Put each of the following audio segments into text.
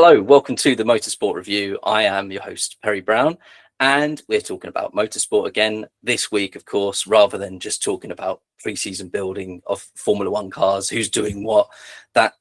Hello, welcome to the Motorsport Review. I am your host, Perry Brown, and we're talking about motorsport again this week, of course, rather than just talking about pre-season building of Formula One cars, who's doing what. That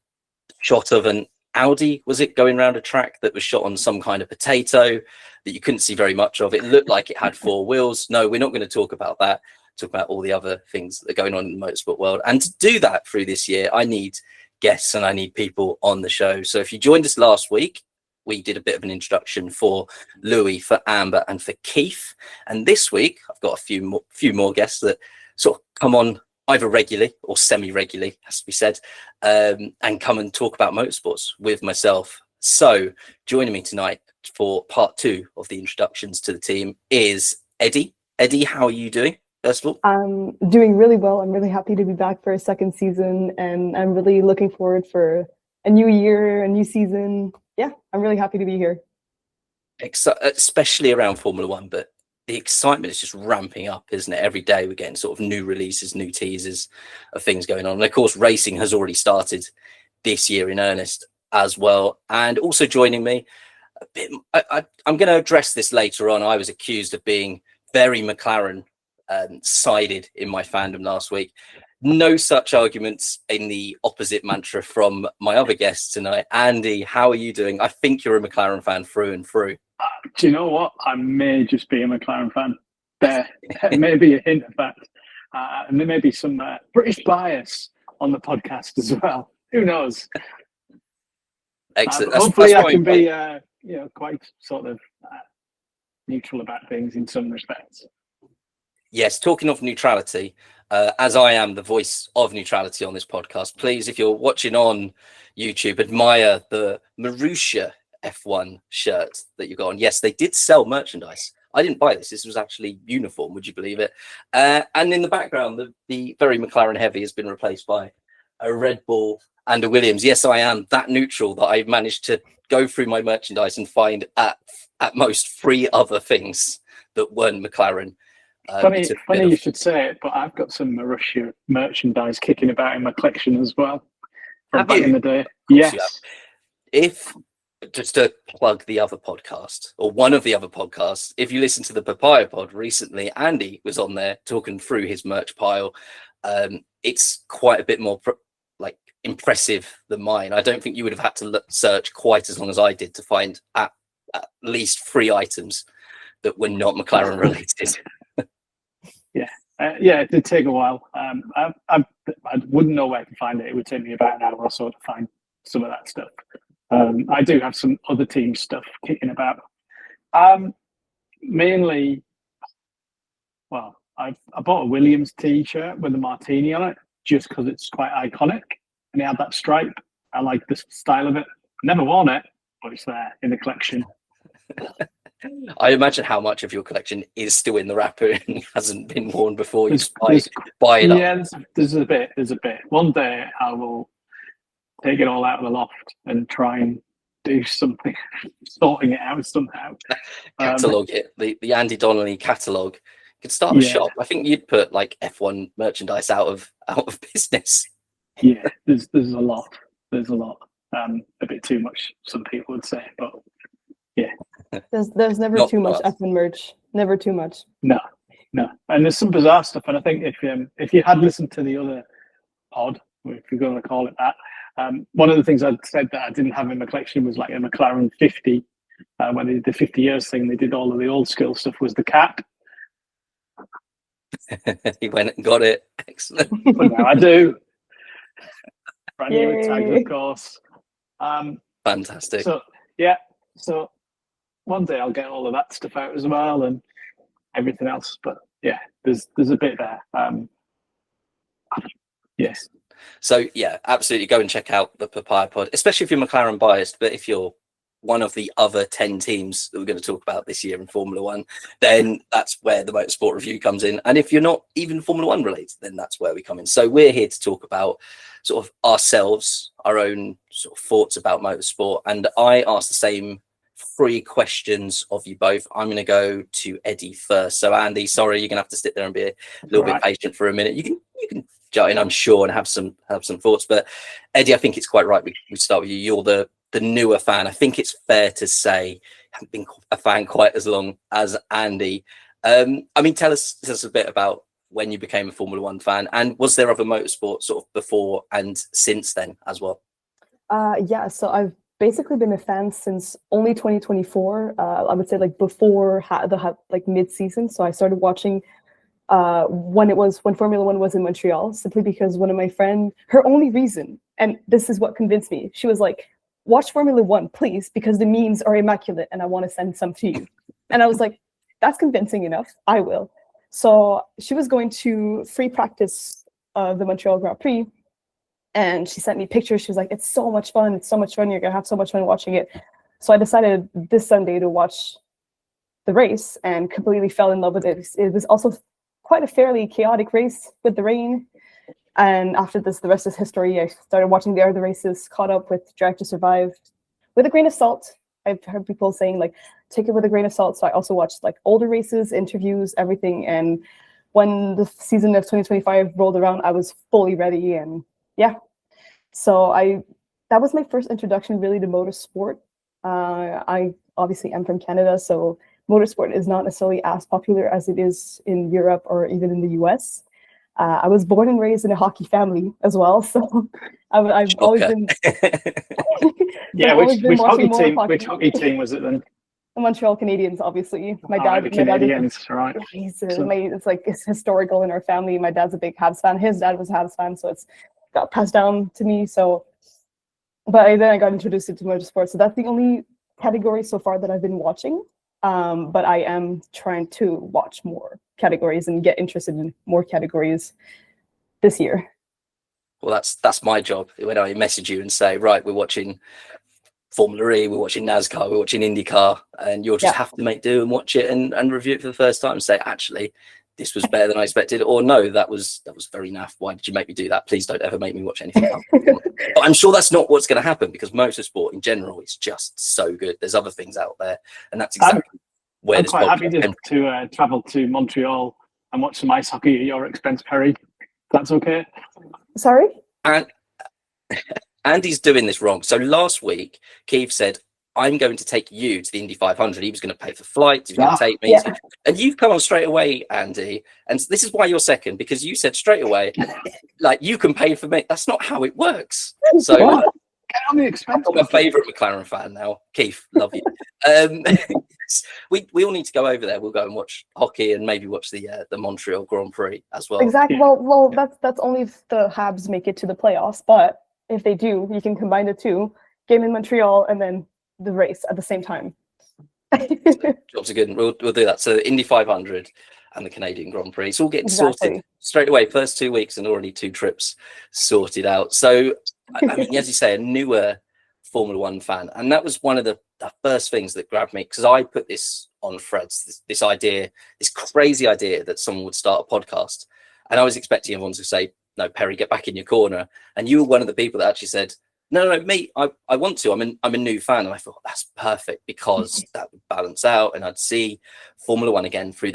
shot of an Audi, was it, going around a track that was shot on some kind of potato that you couldn't see very much of? It looked like it had four wheels. No, we're not going to talk about that. Talk about all the other things that are going on in the motorsport world. And to do that through this year, I need guests and I need people on the show. So if you joined us last week, we did a bit of an introduction for Louis, for Amber, and for Keith. And this week, I've got a few more guests that sort of come on either regularly or semi-regularly, has to be said, and come and talk about motorsports with myself. So joining me tonight for part 2 of the introductions to the team is Eddie. Eddie, how are you doing? First of all, I'm doing really well. I'm really happy to be back for a second season, and I'm really looking forward for a new year, a new season. Yeah, I'm really happy to be here. Especially around Formula One, but the excitement is just ramping up, isn't it? Every day we're getting sort of new releases, new teasers of things going on. And of course, racing has already started this year in earnest as well. And also joining me a bit, I'm going to address this later on. I was accused of being very McLaren sided in my fandom last week. No such arguments in the opposite mantra from my other guests tonight. Andy, how are you doing? I think you're a McLaren fan through and through. Do you know what? I may just be a McLaren fan. There may be a hint of that. And there may be some British bias on the podcast as well. Who knows? Excellent. Hopefully I can be quite sort of neutral about things in some respects. Yes, talking of neutrality, as I am the voice of neutrality on this podcast, please, if you're watching on YouTube, admire the Marussia F1 shirt that you got on. Yes, they did sell merchandise. I didn't buy this. This was actually uniform, would you believe it? And in the background, the very McLaren heavy has been replaced by a Red Bull and a Williams. Yes, I am that neutral that I've managed to go through my merchandise and find at most 3 other things that weren't McLaren. Funny you should say it, but I've got some Marussia merchandise kicking about in my collection as well from back in the day. Yes. If, just to plug the other podcast, or one of the other podcasts, if you listen to the Papaya Pod recently, Andy was on there talking through his merch pile. It's quite a bit more impressive than mine. I don't think you would have had to search quite as long as I did to find at least 3 items that were not McLaren related. Yeah, it did take a while. I wouldn't know where to find it. It would take me about an hour or so to find some of that stuff. I do have some other team stuff kicking about. Mainly, well, I bought a Williams t-shirt with a martini on it just because it's quite iconic, and it had that stripe. I like the style of it. Never worn it, but it's there in the collection. I imagine how much of your collection is still in the wrapper and hasn't been worn before you buy it up. Yeah, there's a bit. One day I will take it all out of the loft and try and do something, sorting it out somehow. Catalogue it, the Andy Donnelly catalogue. You could start a shop. I think you'd put F1 merchandise out of business. Yeah, there's a lot. There's a lot. A bit too much, some people would say, but yeah. There's never too much F1 merch. Never too much. No. And there's some bizarre stuff. And I think if you had listened to the other pod, if you're going to call it that, one of the things I'd said that I didn't have in my collection was like a McLaren 50. When they did the 50 years thing, they did all of the old school stuff. Was the cap? He went and got it. Excellent. But now I do. Brand new tags, of course. Fantastic. So one day I'll get all of that stuff out as well and everything else. But yeah, there's a bit there. Yes. So yeah, absolutely go and check out the Papaya Pod, especially if you're McLaren biased. But if you're one of the other 10 teams that we're going to talk about this year in Formula One, then that's where the Motorsport Review comes in. And if you're not even Formula One related, then that's where we come in. So we're here to talk about sort of ourselves, our own sort of thoughts about motorsport. And I asked the same 3 questions of you both. I'm going to go to Eddie first. So Andy, sorry, you're going to have to sit there and be a little bit patient for a minute. You can jut in, I'm sure, and have some thoughts. But Eddie, I think it's quite right we start with you. You're the the newer fan. I think it's fair to say I haven't been a fan quite as long as Andy. I mean, tell us a bit about when you became a Formula One fan, and was there other motorsport sort of before and since then as well? Yeah, so I've basically been a fan since only 2024. I would say like before like mid-season. So I started watching when Formula One was in Montreal, simply because one of my friends, her only reason, and this is what convinced me, she was like, watch Formula One, please, because the memes are immaculate and I want to send some to you. And I was like, that's convincing enough. I will. So she was going to free practice of the Montreal Grand Prix, and she sent me pictures. She was like, it's so much fun. It's so much fun. You're going to have so much fun watching it. So I decided this Sunday to watch the race and completely fell in love with it. It was also quite a fairly chaotic race with the rain. And after this, the rest is history. I started watching the other races, caught up with Drive to Survive with a grain of salt. I've heard people saying, like, take it with a grain of salt. So I also watched like older races, interviews, everything. And when the season of 2025 rolled around, I was fully ready. And yeah, so that was my first introduction really to motorsport. I obviously am from Canada, so motorsport is not necessarily as popular as it is in Europe or even in the US. I was born and raised in a hockey family as well, so I've always been. Yeah, which hockey team was it then? The Montreal Canadiens, obviously. My dad, the Canadiens, right? Yeah, it's historical in our family. My dad's a big Habs fan. His dad was a Habs fan, so it's got passed down to me. So, but then I got introduced into motorsport. So that's the only category so far that I've been watching. But I am trying to watch more categories and get interested in more categories this year. Well, that's my job. When I message you and say, right, we're watching Formula E, we're watching NASCAR, we're watching IndyCar, and you'll just have to make do and watch it and review it for the first time and say, actually, this was better than I expected, or no, that was very naff. Why did you make me do that? Please don't ever make me watch anything else. But I'm sure that's not what's going to happen, because motorsport in general is just so good. There's other things out there, and that's exactly where I'm this quite happy to travel to Montreal and watch some ice hockey at your expense, Perry. That's okay. Sorry? And Andy's doing this wrong. So last week, Keith said, I'm going to take you to the Indy 500. He was going to pay for flights. He was going to take me. Yeah. And you've come on straight away, Andy. And this is why you're second, because you said straight away, like, you can pay for me. That's not how it works. So get on the expense. I'm my favourite McLaren fan now. Keith, love you. We all need to go over there. We'll go and watch hockey and maybe watch the Montreal Grand Prix as well. Exactly. Well, that's only if the Habs make it to the playoffs. But if they do, you can combine the two, game in Montreal and then the race at the same time. Jobs are good. We'll do that. So Indy 500 and the Canadian Grand Prix. It's all getting sorted straight away. First 2 weeks and already 2 trips sorted out. So, I mean, as you say, a newer Formula One fan. And that was one of the first things that grabbed me, because I put this on threads, this idea, this crazy idea that someone would start a podcast. And I was expecting everyone to say, no, Perry, get back in your corner. And you were one of the people that actually said, no, me, I want to. I'm a new fan. And I thought, that's perfect, because that would balance out and I'd see Formula One again through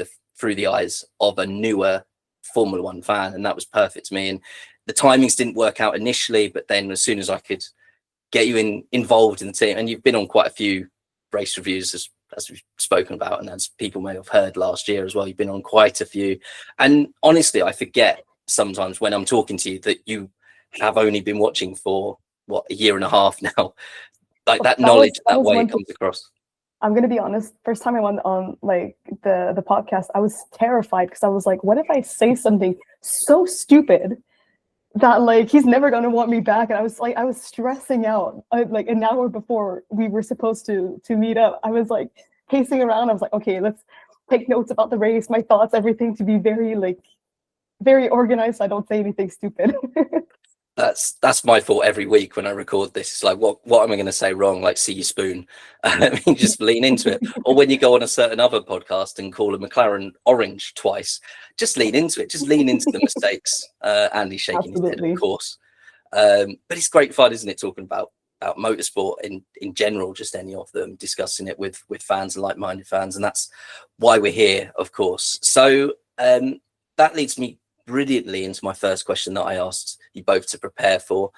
the eyes of a newer Formula One fan. And that was perfect to me. And the timings didn't work out initially, but then as soon as I could get you involved in the team, and you've been on quite a few race reviews as we've spoken about, and as people may have heard last year as well, you've been on quite a few. And honestly, I forget sometimes when I'm talking to you that you have only been watching for a year and a half now. Like that knowledge, that way comes across. I'm going to be honest. First time I went on like the podcast, I was terrified, because I was like, what if I say something so stupid that like he's never going to want me back? And I was stressing out. Like an hour before we were supposed to meet up, I was like pacing around. I was like, okay, let's take notes about the race, my thoughts, everything, to be very organized, so I don't say anything stupid. That's my fault every week when I record this. It's like, what am I going to say wrong? Like, see your spoon. I mean, just lean into it. Or when you go on a certain other podcast and call a McLaren orange twice, just lean into it. Just lean into the mistakes. Andy's shaking his head, of course. But it's great fun, isn't it? Talking about motorsport in general, just any of them, discussing it with fans and like-minded fans. And that's why we're here, of course. So that leads me brilliantly into my first question that I asked you both to prepare for.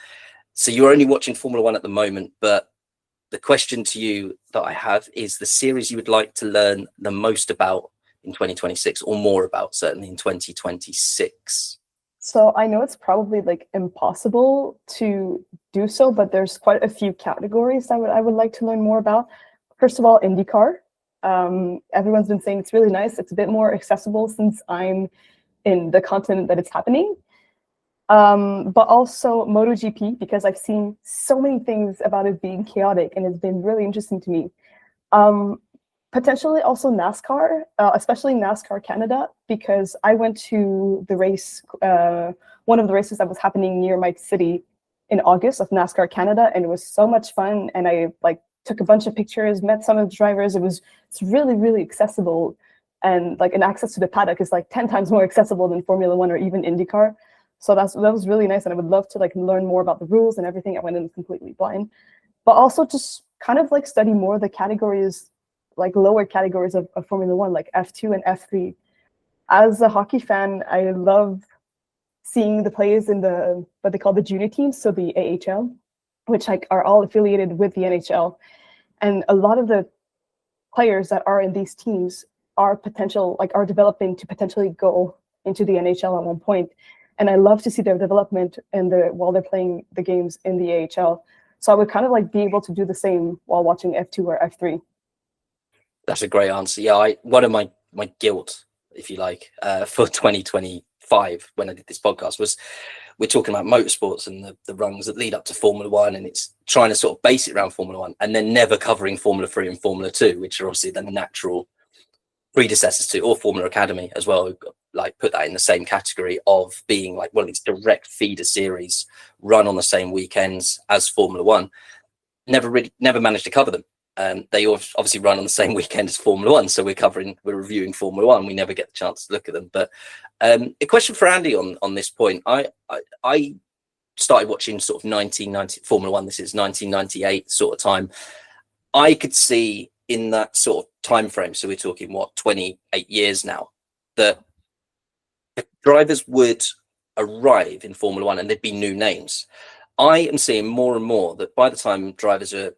So you're only watching Formula One at the moment, but the question to you that I have is the series you would like to learn the most about in 2026, or more about certainly in 2026. So I know it's probably like impossible to do so, but there's quite a few categories that I would like to learn more about. First of all, IndyCar. Everyone's been saying it's really nice. It's a bit more accessible since I'm in the continent that it's happening. But also MotoGP, because I've seen so many things about it being chaotic, and it's been really interesting to me. Potentially also NASCAR, especially NASCAR Canada, because I went to the race, one of the races that was happening near my city in August of NASCAR Canada, and it was so much fun. And I like took a bunch of pictures, met some of the drivers. It's really, really accessible, and like an access to the paddock is like 10 times more accessible than Formula One or even IndyCar. So that was really nice, and I would love to like learn more about the rules and everything. I went in completely blind, but also just kind of like study more the categories, like lower categories of Formula One, like F2 and F3. As a hockey fan, I love seeing the players in the what they call the junior teams, so the AHL, which like are all affiliated with the NHL, and a lot of the players that are in these teams are developing to potentially go into the NHL at one point. And I love to see their development while they're playing the games in the AHL. So I would kind of like be able to do the same while watching F2 or F3. That's a great answer. Yeah, one of my guilt, if you like, for 2025 when I did this podcast was we're talking about motorsports and the rungs that lead up to Formula One, and it's trying to sort of base it around Formula One, and then never covering Formula 3 and Formula 2, which are obviously the natural predecessors to, or Formula Academy as well. Like put that in the same category of being like one of these direct feeder series run on the same weekends as Formula One. Never managed to cover them. They obviously run on the same weekend as Formula One, so we're reviewing Formula One. We never get the chance to look at them. But a question for Andy on this point. I started watching sort of 1990 Formula One. This is 1998 sort of time. I could see in that sort of time frame, so we're talking 28 years now, that drivers would arrive in Formula One and there'd be new names. I am seeing more and more that by the time drivers are,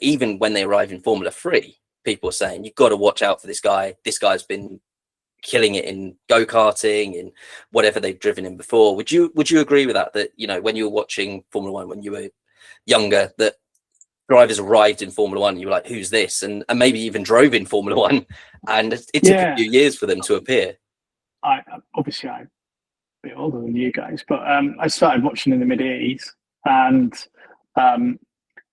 even when they arrive in Formula 3, people are saying, you've got to watch out for this guy. This guy's been killing it in go-karting, in whatever they've driven in before. Would you agree with that? That, you know, when you were watching Formula One, when you were younger, that drivers arrived in Formula One and you were like, who's this? And maybe even drove in Formula One, and it took a few years for them to appear. I'm a bit older than you guys, but I started watching in the mid-80s, and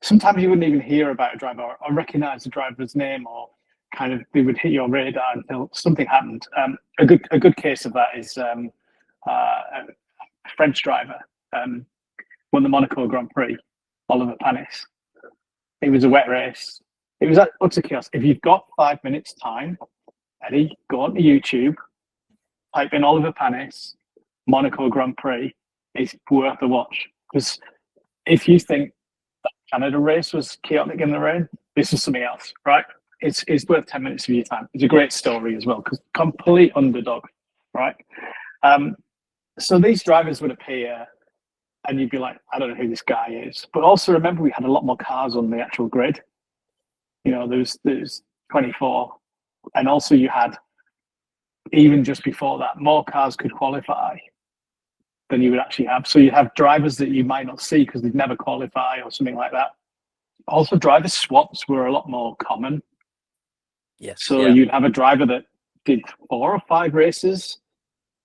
sometimes you wouldn't even hear about a driver or recognize the driver's name, or kind of they would hit your radar until something happened. A good case of that is a French driver won the Monaco Grand Prix, Oliver Panis. It was a wet race. It was utter chaos. If you've got 5 minutes time, Eddie, go on to YouTube, type in Oliver Panis, Monaco Grand Prix. It's worth a watch, because if you think that Canada race was chaotic in the rain, this is something else, right? It's worth 10 minutes of your time. It's a great story as well, because complete underdog, right? So these drivers would appear, and you'd be like, I don't know who this guy is. But also remember, we had a lot more cars on the actual grid. You know, there's 24, and also you had, even just before that, more cars could qualify than you would actually have. So you have drivers that you might not see because they'd never qualify or something like that. Also, driver swaps were a lot more common. Yes. So you'd have a driver that did 4 or 5 races,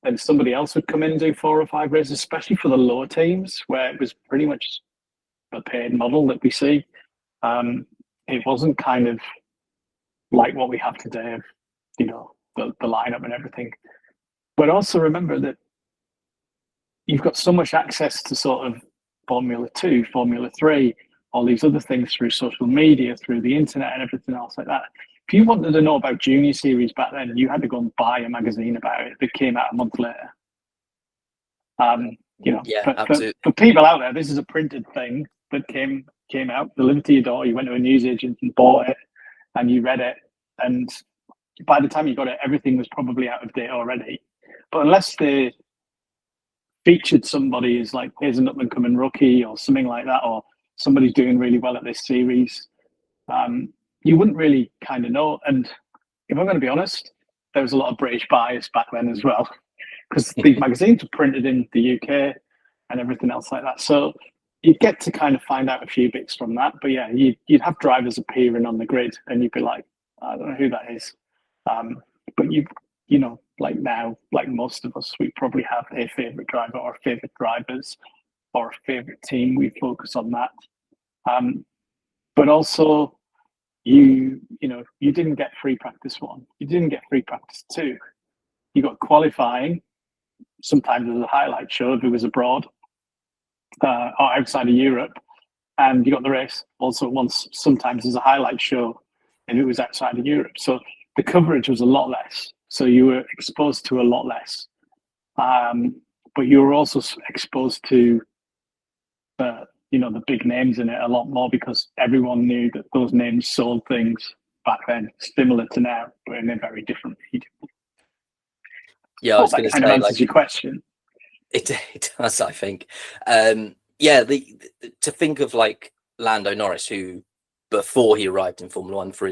and somebody else would come in and do 4 or 5 races, especially for the lower teams where it was pretty much a paid model that we see. It wasn't kind of like what we have today, of, you know, the lineup and everything. But also remember that you've got so much access to sort of Formula 2, Formula 3, all these other things through social media, through the internet and everything else like that. If you wanted to know about junior series back then, you had to go and buy a magazine about it that came out a month later. You know, for people out there, this is a printed thing that came out, delivered to your door. You went to a newsagent and bought it, and you read it, and by the time you got it, everything was probably out of date already. But unless they featured somebody as like, here's an up and coming rookie or something like that, or somebody's doing really well at this series, you wouldn't really kind of know. And if I'm going to be honest, there was a lot of British bias back then as well, because these magazines were printed in the UK and everything else like that. So you'd get to kind of find out a few bits from that. But yeah, you'd have drivers appearing on the grid and you'd be like, I don't know who that is. But you know, like now, like most of us, we probably have a favourite driver or favourite drivers or a favourite team. We focus on that. But also, you know, you didn't get free practice 1. You didn't get free practice 2. You got qualifying, sometimes as a highlight show if it was abroad or outside of Europe. And you got the race also once, sometimes as a highlight show if it was outside of Europe. So the coverage was a lot less. So you were exposed to a lot less. But you were also exposed to you know, the big names in it a lot more, because everyone knew that those names sold things back then, similar to now, but in a very different medium. Yeah, I was going to say, answers your question. It does, I think. Yeah, to think of like Lando Norris, who before he arrived in Formula One, for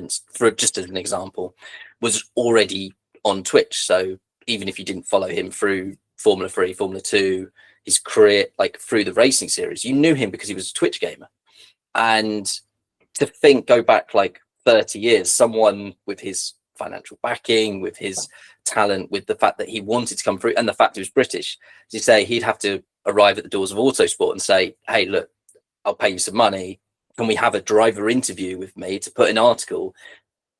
just as an example, was already on Twitch. So even if you didn't follow him through Formula 3, Formula 2, his career, like through the racing series, you knew him because he was a Twitch gamer. And to go back like 30 years, someone with his financial backing, with his talent, with the fact that he wanted to come through, and the fact he was British, as you say, he'd have to arrive at the doors of Autosport and say, hey, look, I'll pay you some money. Can we have a driver interview with me to put an article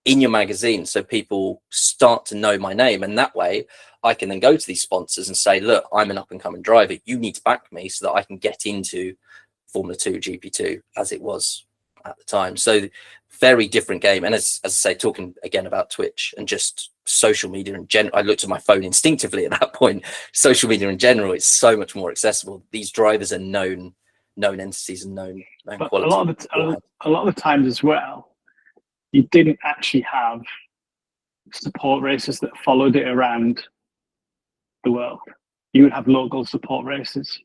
in your magazine so people start to know my name? And that way I can then go to these sponsors and say, look, I'm an up and coming driver. You need to back me so that I can get into Formula 2, GP2 as it was at the time. So very different game. And as I say, talking again about Twitch and just social media in general, I looked at my phone instinctively at that point. Social media in general, it's so much more accessible. These drivers are known entities and known quality. A lot of the times as well, you didn't actually have support races that followed it around the world. You would have local support races.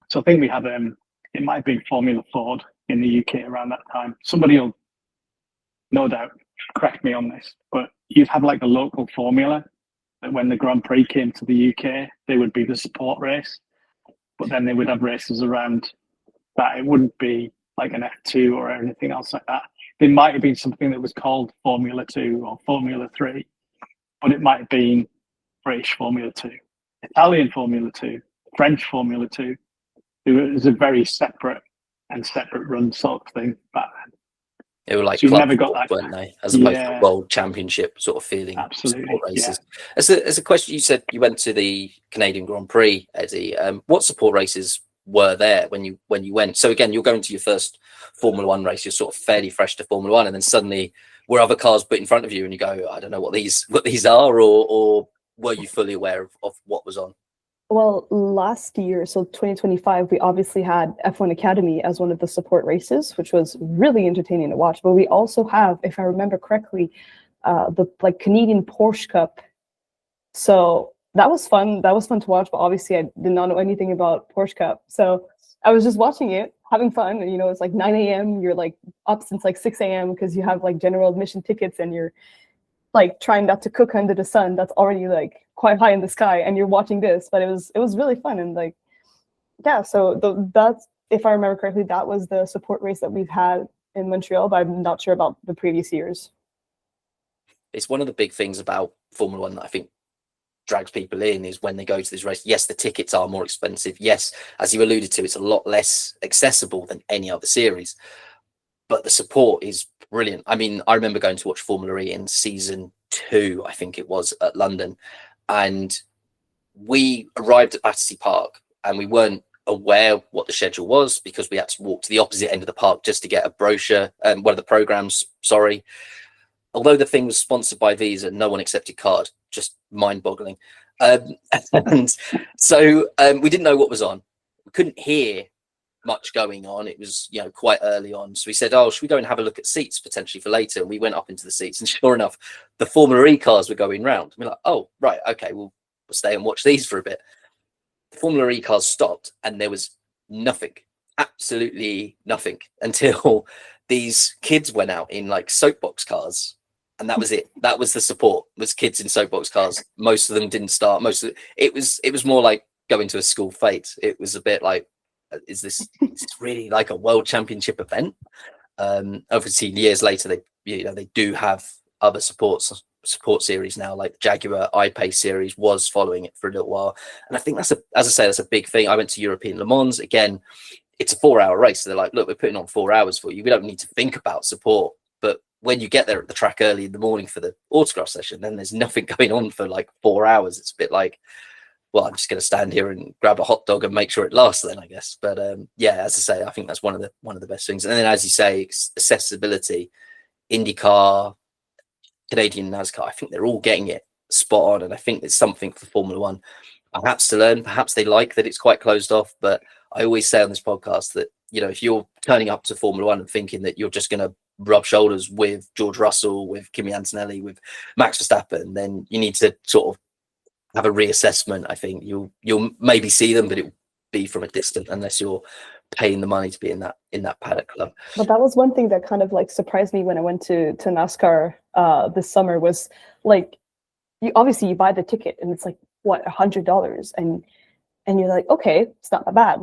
So I think we had it might be Formula Ford in the UK around that time. Somebody will no doubt correct me on this, but you'd have like a local formula that when the Grand Prix came to the UK, they would be the support race, but then they would have races around that. It wouldn't be like an F2 or anything else like that. There might have been something that was called Formula 2 or Formula 3, but it might have been British Formula 2, Italian Formula 2, French Formula 2. It was a very separate run sort of thing back then. They were like so club never got sports, that, weren't they? As opposed to world championship sort of feeling. Absolutely. Races. Yeah. As a question, you said you went to the Canadian Grand Prix, Eddie. What support races were there when you went? So again, you're going to your first Formula One race. You're sort of fairly fresh to Formula One, and then suddenly were other cars put in front of you, and you go, I don't know what these are, or were you fully aware of what was on? Well, last year, so 2025, we obviously had F1 Academy as one of the support races, which was really entertaining to watch. But we also have, if I remember correctly, the Canadian Porsche Cup. So that was fun. That was fun to watch. But obviously, I did not know anything about Porsche Cup. So I was just watching it, having fun. And, it's like 9 a.m. You're like up since like 6 a.m. because you have like general admission tickets and you're like trying not to cook under the sun that's already like quite high in the sky, and you're watching this. But it was really fun. And like, yeah, so that's, if I remember correctly, that was the support race that we've had in Montreal, but I'm not sure about the previous years. It's one of the big things about Formula One that I think drags people in is when they go to this race. Yes, the tickets are more expensive. Yes, as you alluded to, it's a lot less accessible than any other series, but the support is brilliant. I mean, I remember going to watch Formula E in season 2, I think it was, at London, and we arrived at Battersea Park and we weren't aware what the schedule was because we had to walk to the opposite end of the park just to get a brochure, one of the programs, sorry. Although the thing was sponsored by Visa, no one accepted card, just mind-boggling. And so we didn't know what was on. We couldn't hear much going on. It was, quite early on. So we said, oh, should we go and have a look at seats potentially for later? And we went up into the seats, and sure enough, the Formula E cars were going round. We're like, oh, right, okay, we'll stay and watch these for a bit. The Formula E cars stopped and there was nothing. absolutely nothing until these kids went out in like soapbox cars, and that was it. That was the support, was kids in soapbox cars. Most of them didn't start. It was more like going to a school fete. It was a bit like, is this really like a world championship event? Obviously years later they do have other support series now, like Jaguar I-Pace series was following it for a little while, and I think that's that's a big thing. I went to European Le Mans again. It's a 4-hour race, so they're like, look, we're putting on 4 hours for you, we don't need to think about support. But when you get there at the track early in the morning for the autograph session, then there's nothing going on for like 4 hours. It's a bit like, well, I'm just going to stand here and grab a hot dog and make sure it lasts then, I guess. But yeah, as I say, I think that's one of the best things. And then, as you say, accessibility, IndyCar, Canadian NASCAR, I think they're all getting it spot on. And I think it's something for Formula One perhaps to learn. Perhaps they like that it's quite closed off. But I always say on this podcast that, if you're turning up to Formula One and thinking that you're just going to rub shoulders with George Russell, with Kimi Antonelli, with Max Verstappen, then you need to sort of have a reassessment. I think you'll maybe see them, but it will be from a distance unless you're paying the money to be in that paddock club. But that was one thing that kind of like surprised me when I went to NASCAR this summer, was like, you buy the ticket and it's like, what, $100, and you're like, okay, it's not that bad.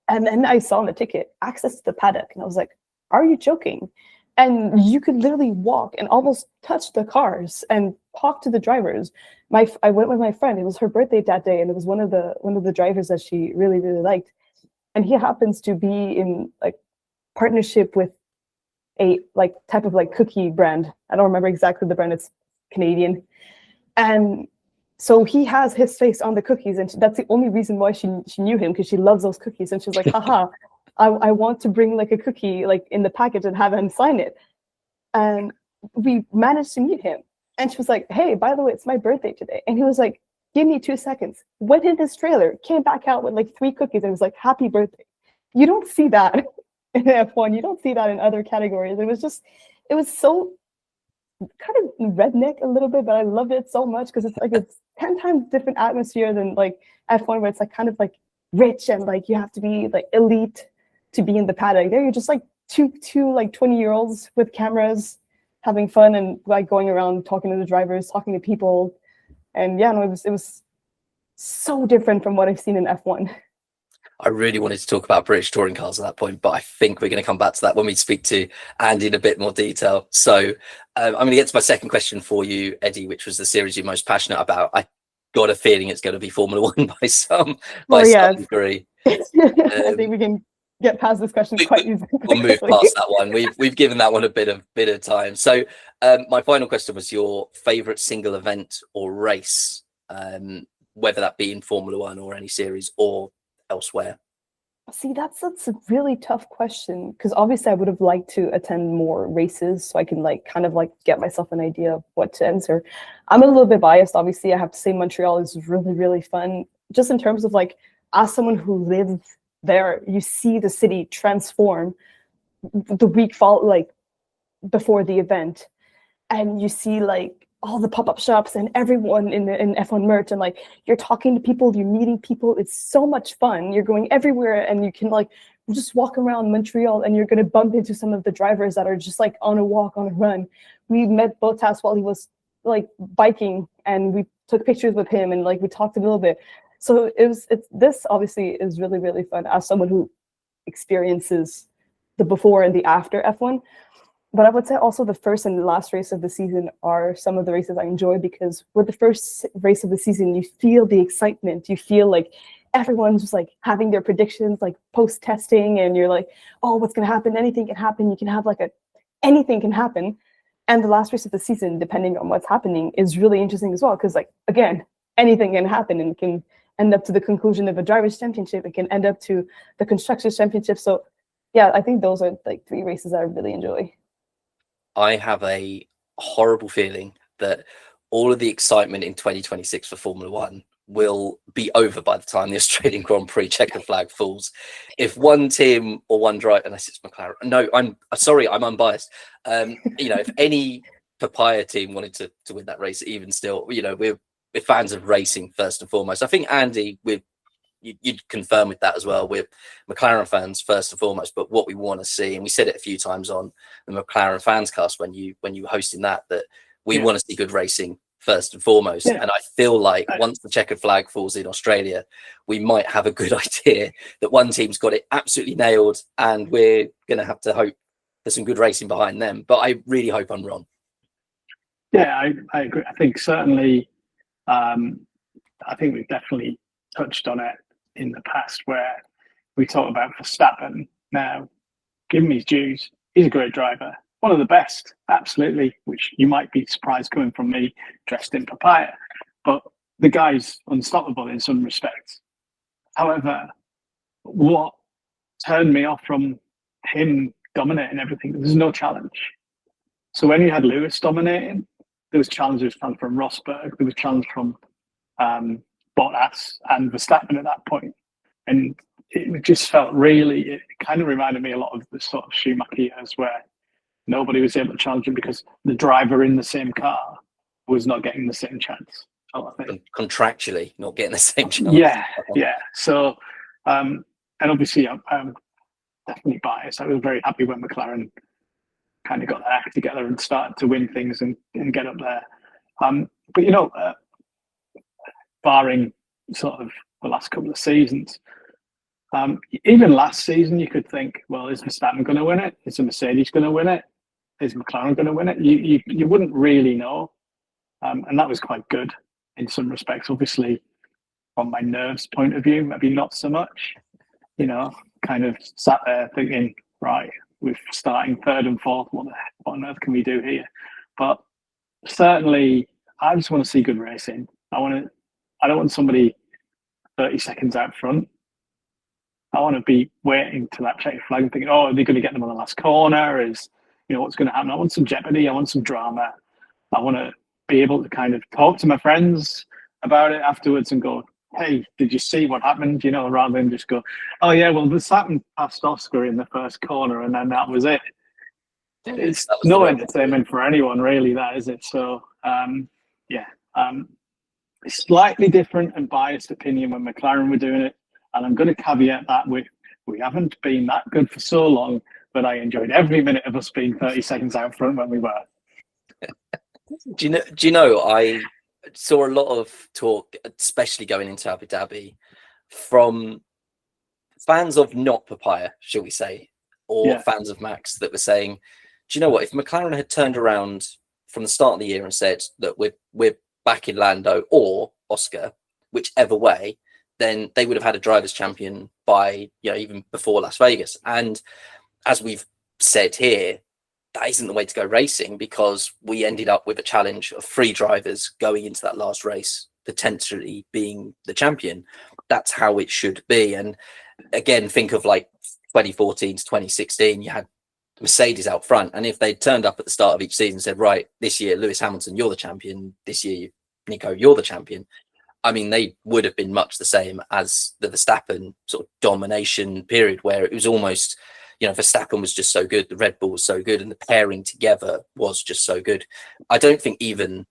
And then I saw on the ticket access to the paddock, and I was like, are you joking? And you could literally walk and almost touch the cars and talk to the drivers. I went with my friend. It was her birthday that day, and it was one of the drivers that she really, really liked. And he happens to be in like partnership with a like type of like cookie brand. I don't remember exactly the brand. It's Canadian. And so he has his face on the cookies, and that's the only reason why she knew him, because she loves those cookies. And she was like, haha, I want to bring like a cookie like in the package and have him sign it. And we managed to meet him. And she was like, hey, by the way, it's my birthday today. And he was like, give me 2 seconds. Went in his trailer, came back out with like 3 cookies, and was like, happy birthday. You don't see that in F1. You don't see that in other categories. It was so kind of redneck a little bit, but I loved it so much, because it's 10 times different atmosphere than like F1, where it's like kind of like rich and like you have to be like elite to be in the paddock. There you're just like two like 20-year-olds with cameras having fun and like going around talking to the drivers, talking to people. And yeah, no, it was so different from what I've seen in F1. I really wanted to talk about British touring cars at that point, but I think we're going to come back to that when we speak to Andy in a bit more detail. So I'm going to get to my second question for you, Eddie, which was the series you're most passionate about. I got a feeling it's going to be Formula One by some degree. I think we can get past this question quite easily. We'll move past that one. We've given that one a bit of time. So my final question was your favorite single event or race, whether that be in Formula One or any series or elsewhere. See, that's a really tough question, because obviously I would have liked to attend more races so I can like kind of like get myself an idea of what to answer. I'm a little bit biased. Obviously, I have to say Montreal is really, really fun, just in terms of like, as someone who lived there, you see the city transform the week like before the event, and you see like all the pop-up shops and everyone in F1 merch, and like you're talking to people, you're meeting people. It's so much fun. You're going everywhere, and you can like just walk around Montreal, and you're going to bump into some of the drivers that are just like on a walk, on a run. We met Bottas while he was like biking, and we took pictures with him, and like we talked a little bit. So this obviously is really, really fun as someone who experiences the before and the after F1. But I would say also the first and the last race of the season are some of the races I enjoy, because with the first race of the season, you feel the excitement. You feel like everyone's just like having their predictions, like post-testing, and you're like, oh, what's going to happen? Anything can happen. You can have like anything can happen. And the last race of the season, depending on what's happening, is really interesting as well, because like, again, anything can happen, and it can end up to the conclusion of a driver's championship. It can end up to the constructors championship. So yeah, I think those are like 3 races I really enjoy. I have a horrible feeling that all of the excitement in 2026 for Formula One will be over by the time the Australian Grand Prix checkered flag falls. If one team or one driver, unless it's McLaren, no, I'm sorry, I'm unbiased. If any papaya team wanted to win that race, even still, we're fans of racing first and foremost. I think Andy, with you'd confirm with that as well. We're McLaren fans first and foremost, but what we want to see, and we said it a few times on the McLaren fans cast when you were hosting that we want to see good racing first and foremost. And I feel like once the checkered flag falls in Australia, we might have a good idea that one team's got it absolutely nailed, and we're going to have to hope for some good racing behind them. But I really hope I'm wrong. Yeah, I agree. I think certainly, I think we've definitely touched on it in the past where we talk about Verstappen. Now, give him his dues. He's a great driver. One of the best, absolutely, which you might be surprised coming from me dressed in papaya. But the guy's unstoppable in some respects. However, what turned me off from him dominating everything, there's no challenge. So when you had Lewis dominating, there was challenges from Rosberg, there was challenge from Bottas and Verstappen at that point. And it just felt it kind of reminded me a lot of the sort of Schumacher years where nobody was able to challenge him because the driver in the same car was not getting the same chance. Contractually, not getting the same chance. Yeah. So, and obviously, I'm definitely biased. I was very happy when McLaren kind of got their act together and started to win things and get up there. But barring sort of the last couple of seasons, even last season, you could think, well, is Verstappen going to win it? Is the Mercedes going to win it? Is McLaren going to win it? You wouldn't really know, and that was quite good in some respects. Obviously, from my nerves point of view, maybe not so much. Kind of sat there thinking, right, we're starting third and fourth. What on earth can we do here? But certainly, I just want to see good racing. I don't want somebody 30 seconds out front. I want to be waiting to that checkered flag and thinking, oh, are they going to get them on the last corner? What's going to happen? I want some jeopardy. I want some drama. I want to be able to kind of talk to my friends about it afterwards and go, hey, did you see what happened? Rather than just go, oh yeah, well, Verstappen passed Oscar in the first corner and then that was it. It's no entertainment for anyone, really, that is it. So, slightly different and biased opinion when McLaren were doing it. And I'm going to caveat that we haven't been that good for so long, but I enjoyed every minute of us being 30 seconds out front when we were. Do you know, I saw a lot of talk, especially going into Abu Dhabi, from fans of not Papaya, shall we say, or fans of Max that were saying, do you know what, if McLaren had turned around from the start of the year and said that we're back in Lando or Oscar, whichever way, then they would have had a drivers' champion by even before Las Vegas. And as we've said here, that isn't the way to go racing, because we ended up with a challenge of 3 drivers going into that last race, potentially being the champion. That's how it should be. And again, think of like 2014 to 2016, you had Mercedes out front. And if they'd turned up at the start of each season and said, right, this year, Lewis Hamilton, you're the champion. This year, Nico, you're the champion. I mean, they would have been much the same as the Verstappen sort of domination period, where it was almost, Verstappen was just so good, the Red Bull was so good, and the pairing together was just so good. I don't think even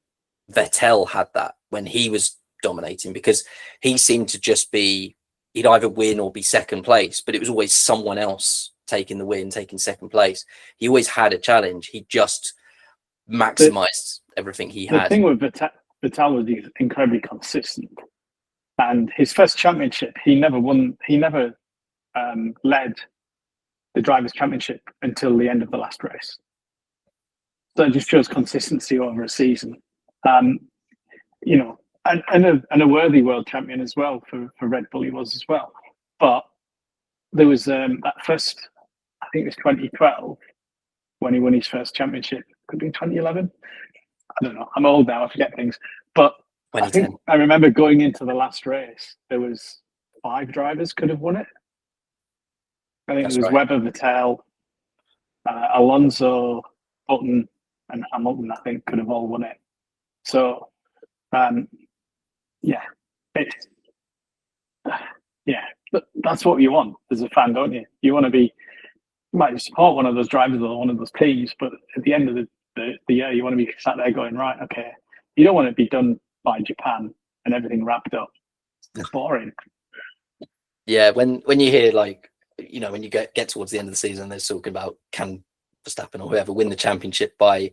Vettel had that when he was dominating, because he seemed to just be, he'd either win or be second place, but it was always someone else taking the win, taking second place. He always had a challenge. He just maximized everything he had. The thing with Vettel was he's incredibly consistent, and his first championship, he never won. He never led the drivers' championship until the end of the last race. So it just shows consistency over a season, and a worthy world champion as well for Red Bull. He was as well, but there was that first, I think it was 2012 when he won his first championship. Could be 2011. I don't know. I'm old now. I forget things. But I think I remember going into the last race, there was 5 drivers could have won it. I think it was Webber, Vettel, Alonso, Button, and Hamilton, I think, could have all won it. So, that's what you want as a fan, don't you? You want to be, you might support one of those drivers or one of those teams, but at the end of the year, you want to be sat there going, right, okay. You don't want to be done by Japan and everything wrapped up. It's boring. Yeah, when you hear like, you know, when you get towards the end of the season, they're talking about can Verstappen or whoever win the championship by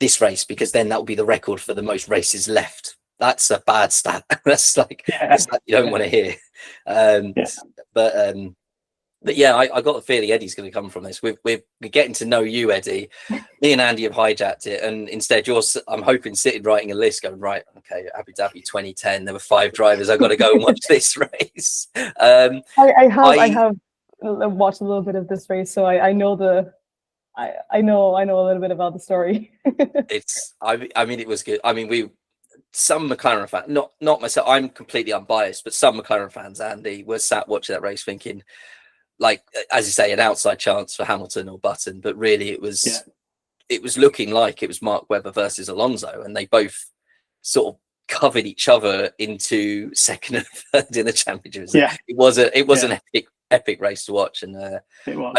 this race, because then that will be the record for the most races left. That's a bad stat. That's like a stat you don't want to hear. But yeah, I got the feeling Eddie's going to come from this. We're getting to know you, Eddie. Me and Andy have hijacked it, and instead I'm hoping sitting writing a list, going right, okay, Abu Dhabi 2010. There were 5 drivers. I got to go and watch this race. I have watched a little bit of this race, so I know I know a little bit about the story. I mean, it was good. I mean, some McLaren fans, not myself, I'm completely unbiased, but some McLaren fans, Andy, were sat watching that race thinking, like, as you say, an outside chance for Hamilton or Button, but really it was looking like it was Mark Webber versus Alonso, and they both sort of covered each other into second and third in the championships. It was an epic race to watch, and I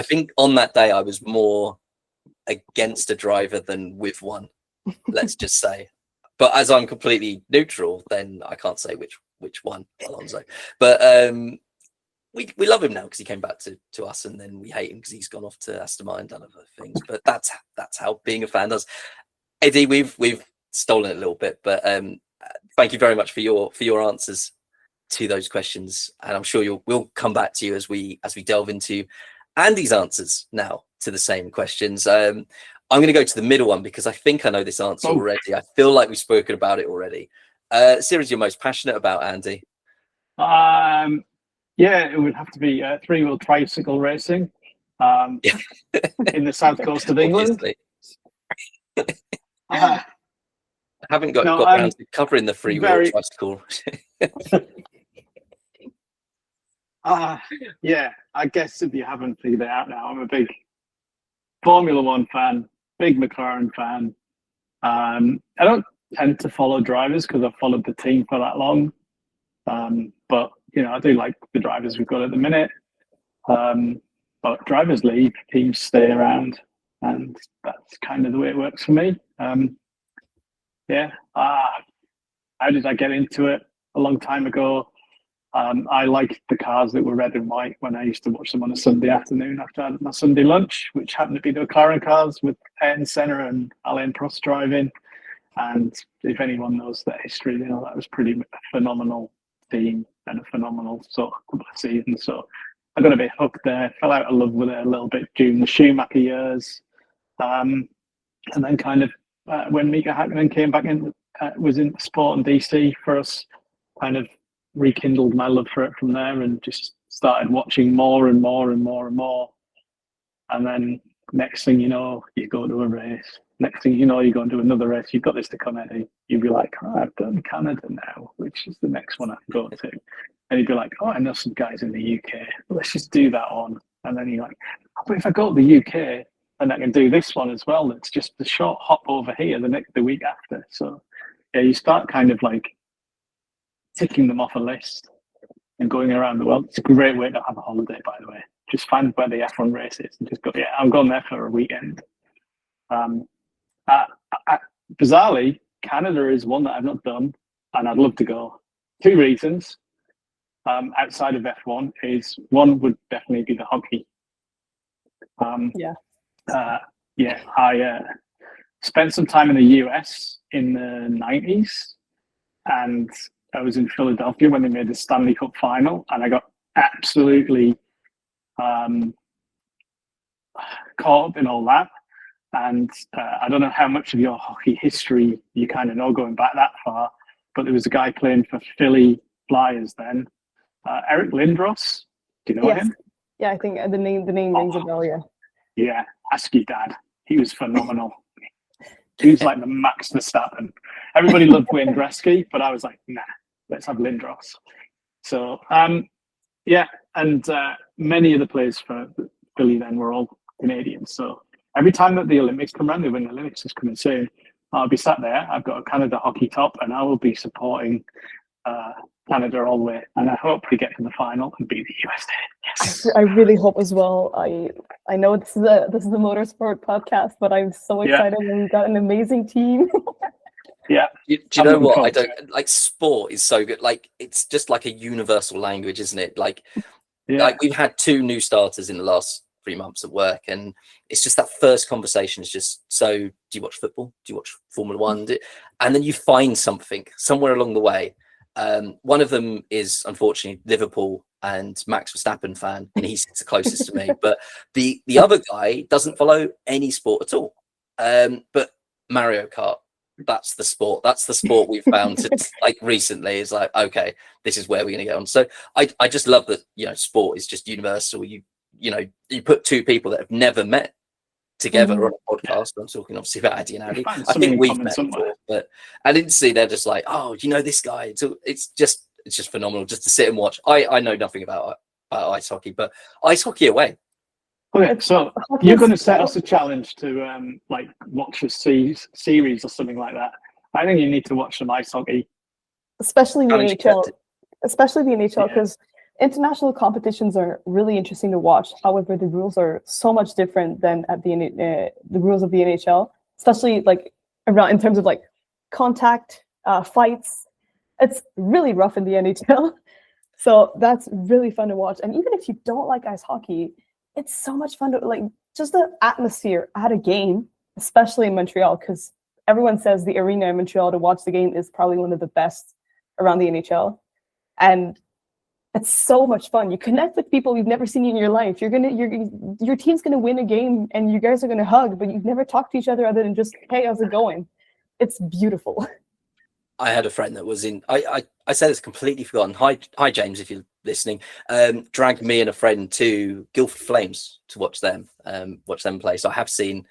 think on that day I was more against a driver than with one, let's just say. But as I'm completely neutral, then I can't say which one, Alonso. But we love him now because he came back to us, and then we hate him because he's gone off to Aston Martin and done other things. But that's how being a fan does. Eddie, we've stolen it a little bit, but thank you very much for your answers to those questions, and I'm sure we'll come back to you as we delve into Andy's answers now to the same questions. I'm going to go to the middle one because I think I know this answer already. I feel like we've spoken about it already. Series you're most passionate about, Andy? Yeah, it would have to be 3-wheel tricycle racing in the south coast of England. I haven't got around to covering the 3-wheel tricycle. Yeah, I guess if you haven't figured it out now, I'm a big Formula One fan, big McLaren fan. I don't tend to follow drivers because I've followed the team for that long. But you know, I do like the drivers we've got at the minute. But drivers leave, teams stay around, and that's kind of the way it works for me. How did I get into it? A long time ago. I liked the cars that were red and white when I used to watch them on a Sunday afternoon after I had my Sunday lunch, which happened to be the McLaren cars with Ayrton Senna and Alain Prost driving. And if anyone knows that history, you know, that was pretty phenomenal team and a phenomenal sort of couple of seasons. So I got a bit hooked there, fell out of love with it a little bit during the Schumacher years. And then kind of when Mika Hakkinen came back in, was in sport and DC for us, kind of rekindled my love for it from there and just started watching more and more and more and more. And then next thing you know, you go to a race. Next thing you know, you go and do another race. You've got this to come, Eddie. You'd be like, oh, I've done Canada now, which is the next one I can go to. And you'd be like, oh, I know some guys in the UK. Let's just do that one. And then you're like, oh, but if I go to the UK, then I can do this one as well. It's just the short hop over here the week after. So yeah, you start kind of like ticking them off a list and going around the world. It's a great way to have a holiday, by the way. Just find where the F1 race is and just go, yeah, I'm going there for a weekend. Bizarrely, Canada is one that I've not done and I'd love to go. 2 reasons outside of F1 is one would definitely be the hockey. I spent some time in the US in the 90s, and I was in Philadelphia when they made the Stanley Cup final, and I got absolutely caught up in all that. And I don't know how much of your hockey history you kind of know going back that far, but there was a guy playing for Philly Flyers then, Eric Lindros. Do you know him? Yeah, I think the name rings a bell. Yeah, ask your dad. He was phenomenal. He was like the Max Verstappen. Everybody loved Wayne Gretzky, but I was like, nah, let's have Lindros. So, and many of the players for Philly then were all Canadians. So every time that the Olympics come around, when the Olympics is coming soon, I'll be sat there. I've got a Canada hockey top, and I will be supporting Canada all the way. And I hope we get to the final and beat the USA. Yes. I really hope as well. I know this is the Motorsport podcast, but I'm so excited when we've got an amazing team. Yeah. Do you know what? I don't like sport is so good. Like, it's just like a universal language, isn't it? Like, Yeah. Like we've had 2 new starters in the last 3 months at work, and it's just that first conversation is just, so do you watch football? Do you watch Formula One? And then you find something somewhere along the way. One of them is unfortunately Liverpool and Max Verstappen fan, and he sits the closest to me. But the other guy doesn't follow any sport at all. But Mario Kart, that's the sport. That's the sport we've found to, like recently. Is like, okay, this is where we're going to get on. So I just love that, you know, sport is just universal. You know, you put 2 people that have never met together on a podcast. I'm talking obviously about Addy and Addy. I think we've met before, but I didn't see they're just like, oh, you know this guy. It's just phenomenal just to sit and watch. I know nothing about ice hockey, but ice hockey away. Okay, so you're going to set us a challenge to like watch a series or something like that. I think you need to watch some ice hockey, especially the NHL. Especially the NHL, because international competitions are really interesting to watch. However, the rules are so much different than at the rules of the NHL, especially like around in terms of like contact, fights. It's really rough in the NHL. So that's really fun to watch. And even if you don't like ice hockey, it's so much fun to like just the atmosphere at a game, especially in Montreal, because everyone says the arena in Montreal to watch the game is probably one of the best around the NHL. And it's so much fun. You connect with people you've never seen in your life. Your team's gonna win a game, and you guys are gonna hug, but you've never talked to each other other than just, hey, how's it going? It's beautiful. I had a friend that was in. I said it's completely forgotten. Hi James, if you're listening. Dragged me and a friend to Guildford Flames to watch them play. So I have seen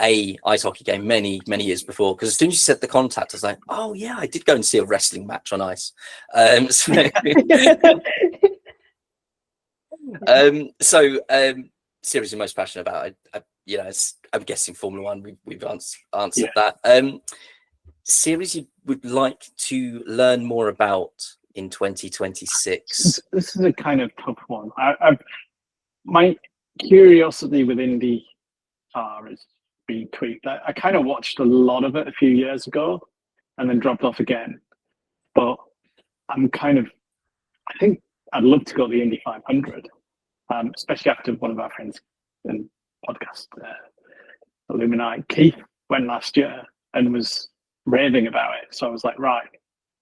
a ice hockey game many years before, because as soon as you said the contact, I was like, oh yeah, I did go and see a wrestling match on ice. Series you're most passionate about, you know, I'm guessing Formula One. We've answered that. Series you would like to learn more about in 2026? This is a kind of tough one. My curiosity with IndyCar is being tweaked. I kind of watched a lot of it a few years ago and then dropped off again. But I think I'd love to go to the Indy 500, especially after one of our friends in podcast, Illuminati, Keith, went last year and was raving about it. So I was like, right,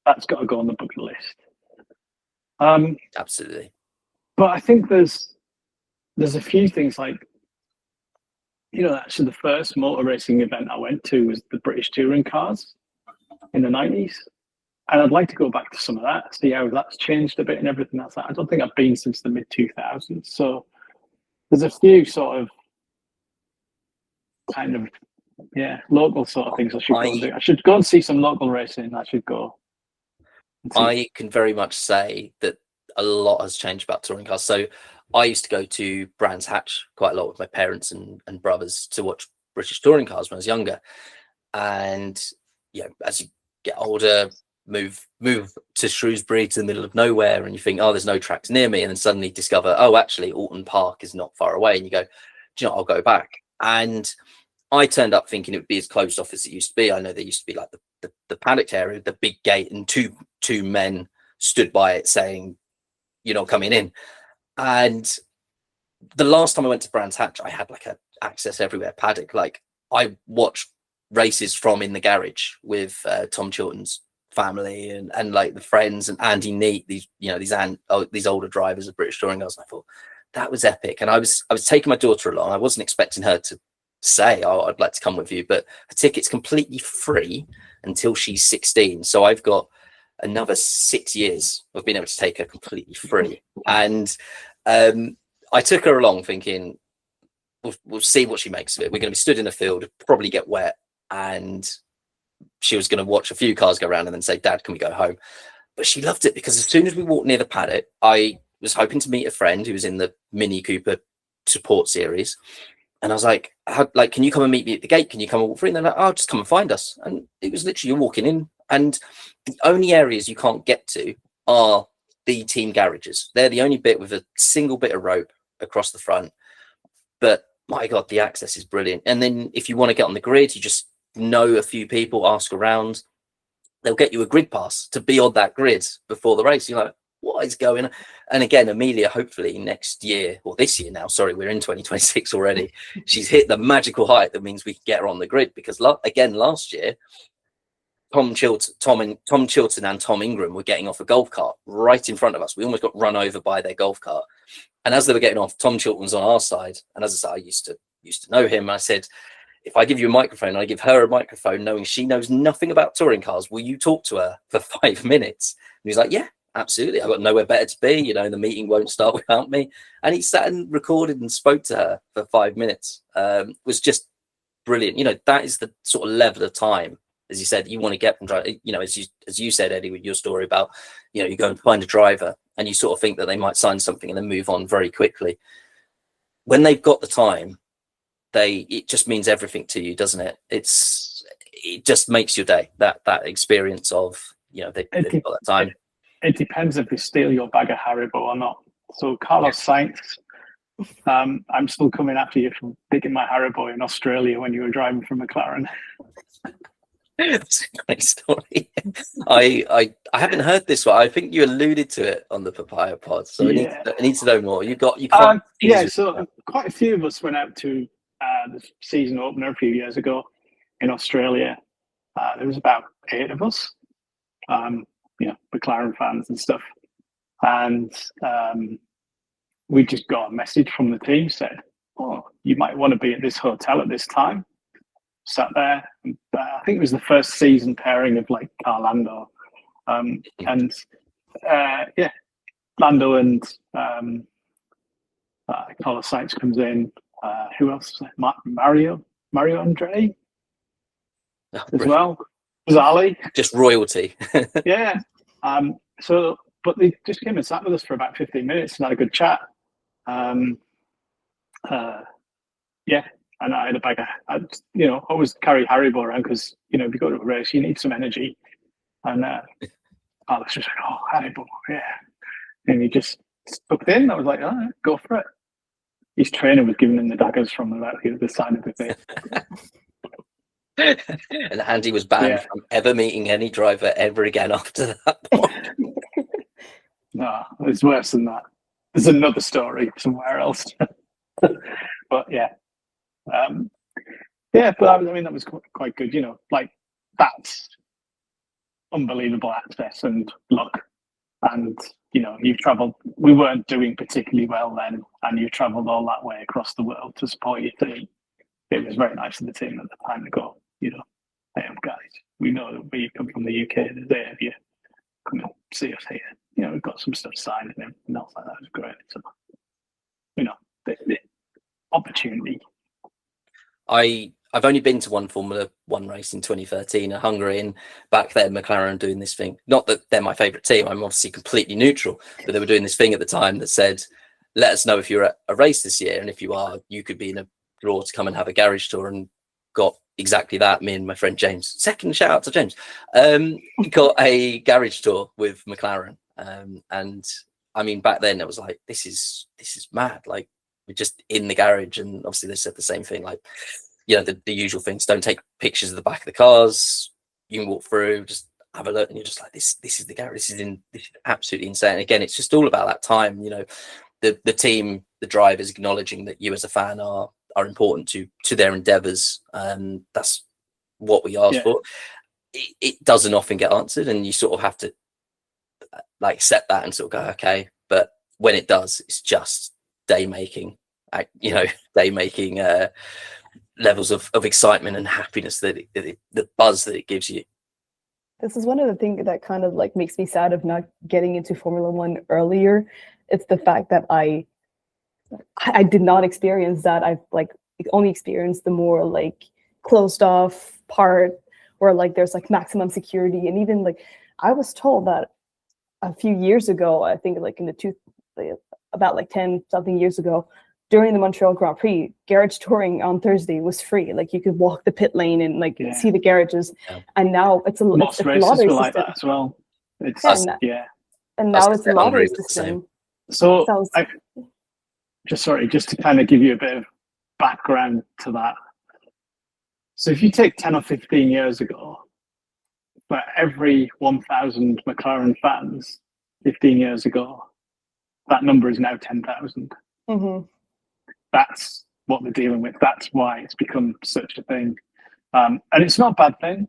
that's got to go on the bucket list. Absolutely. But I think there's a few things like, you know, actually the first motor racing event I went to was the British touring cars in the 90s. And I'd like to go back to some of that, see how that's changed a bit and everything else. I don't think I've been since the mid-2000s. So there's a few sort of kind of, local sort of things I should go and do. I should go and see some local racing. I should go. I can very much say that a lot has changed about touring cars. So I used to go to Brands Hatch quite a lot with my parents and brothers to watch British touring cars when I was younger. And yeah, as you get older, move to Shrewsbury, to the middle of nowhere, and you think, oh, there's no tracks near me, and then suddenly discover, oh, actually Alton Park is not far away, and you go, do you know what, I'll go back. And I turned up thinking it would be as closed off as it used to be. I know there used to be like the paddock area, the big gate, and two men stood by it saying, you're not coming in. And the last time I went to Brands Hatch, I had like a access everywhere paddock. Like I watched races from in the garage with Tom Chilton's family and like the friends and Andy Neat, these older drivers of British touring cars. I thought that was epic. And I was taking my daughter along. I wasn't expecting her to say, oh, I'd like to come with you, but her ticket's completely free until she's 16. So I've got another 6 years of being able to take her completely free. And I took her along thinking, we'll see what she makes of it. We're going to be stood in a field, probably get wet, and she was going to watch a few cars go around and then say, Dad, can we go home? But she loved it, because as soon as we walked near the paddock, I was hoping to meet a friend who was in the Mini Cooper support series. And I was like, can you come and meet me at the gate? Can you come and walk through? And they're like, oh, just come and find us. And it was literally, you're walking in, and the only areas you can't get to are the team garages. They're the only bit with a single bit of rope across the front. But my God, the access is brilliant. And then if you want to get on the grid, you just know a few people, ask around. They'll get you a grid pass to be on that grid before the race. You're like, what is going on? And again, Amelia, hopefully next year, or this year now, sorry, we're in 2026 already. She's hit the magical height that means we can get her on the grid, because again, last year, Tom Chilton and Tom Ingram were getting off a golf cart right in front of us. We almost got run over by their golf cart. And as they were getting off, Tom Chilton was on our side. And as I said, I used to know him. I said, if I give you a microphone, I give her a microphone, knowing she knows nothing about touring cars, will you talk to her for 5 minutes? And he's like, yeah, absolutely. I've got nowhere better to be. You know, the meeting won't start without me. And he sat and recorded and spoke to her for 5 minutes. Was just brilliant. You know, that is the sort of level of time, as you said, you want to get from driver. You know, as you said, Eddie, with your story about, you know, you go and find a driver and you sort of think that they might sign something and then move on very quickly. When they've got the time, it just means everything to you, doesn't it? It just makes your day, that experience of, you know, they've got that time. It depends if they steal your bag of Haribo or not. So Carlos Sainz, I'm still coming after you for picking my Haribo in Australia when you were driving from McLaren. That's a great story. I haven't heard this one. I think you alluded to it on the Papaya Pod, so I need to know more. You can't. So quite a few of us went out to the season opener a few years ago in Australia. There was about 8 of us, you know, McLaren fans and stuff, and we just got a message from the team, said, "Oh, you might want to be at this hotel at this time." Sat there. I think it was the first season pairing of like Lando, and Lando and Carlos Sainz comes in. Who else? Mario Andre as well. Zali, just royalty. Yeah. But they just came and sat with us for about 15 minutes and had a good chat. And I had a bag of, you know, always carry Haribo around because, you know, if you go to a race, you need some energy. And Alex was like, "Oh, Haribo, yeah." And he just stuck it in. I was like, "All right, go for it." His trainer was giving him the daggers from about the other side of the thing. And Andy was banned from ever meeting any driver ever again after that point. No, it's worse than that. There's another story somewhere else. But yeah. But I mean, that was quite good, you know, like that's unbelievable access and luck. And, you know, we weren't doing particularly well then, and you traveled all that way across the world to support your team. It was very nice of the team at the time to go, you know, "Hey, guys, we know that we come from the UK, the day of you come and see us here. You know, we've got some stuff signed and everything else like that." It was great. So, you know, the opportunity. I've only been to one Formula One race in 2013 at Hungary, and back then McLaren doing this thing. Not that they're my favourite team, I'm obviously completely neutral, but they were doing this thing at the time that said, "Let us know if you're at a race this year, and if you are, you could be in a draw to come and have a garage tour." And got exactly that. Me and my friend James, second shout out to James, got a garage tour with McLaren, and I mean, back then it was like, this is mad. Like, we're just in the garage, and obviously they said the same thing, like, you know, the usual things. Don't take pictures of the back of the cars. You can walk through, just have a look, and you're just like, this is the garage. This is absolutely insane. Again, it's just all about that time. You know, the team, the drivers acknowledging that you as a fan are important to their endeavors, and that's what we ask for. It doesn't often get answered, and you sort of have to like accept that and sort of go, okay. But when it does, it's just day making levels of excitement and happiness that the buzz that it gives you. This is one of the things that kind of like makes me sad of not getting into Formula One earlier. It's the fact that I did not experience that. I've like only experienced the more like closed off part where like there's like maximum security. And even like I was told that a few years ago, I think like about like 10 something years ago, during the Montreal Grand Prix, garage touring on Thursday was free. Like you could walk the pit lane and like see the garages. And now it's a lottery system. Like that as well. And now it's a lottery system. So just to kind of give you a bit of background to that. So if you take 10 or 15 years ago, for every 1,000 McLaren fans, 15 years ago, that number is now 10,000. Mm-hmm. That's what they're dealing with. That's why it's become such a thing. And it's not a bad thing.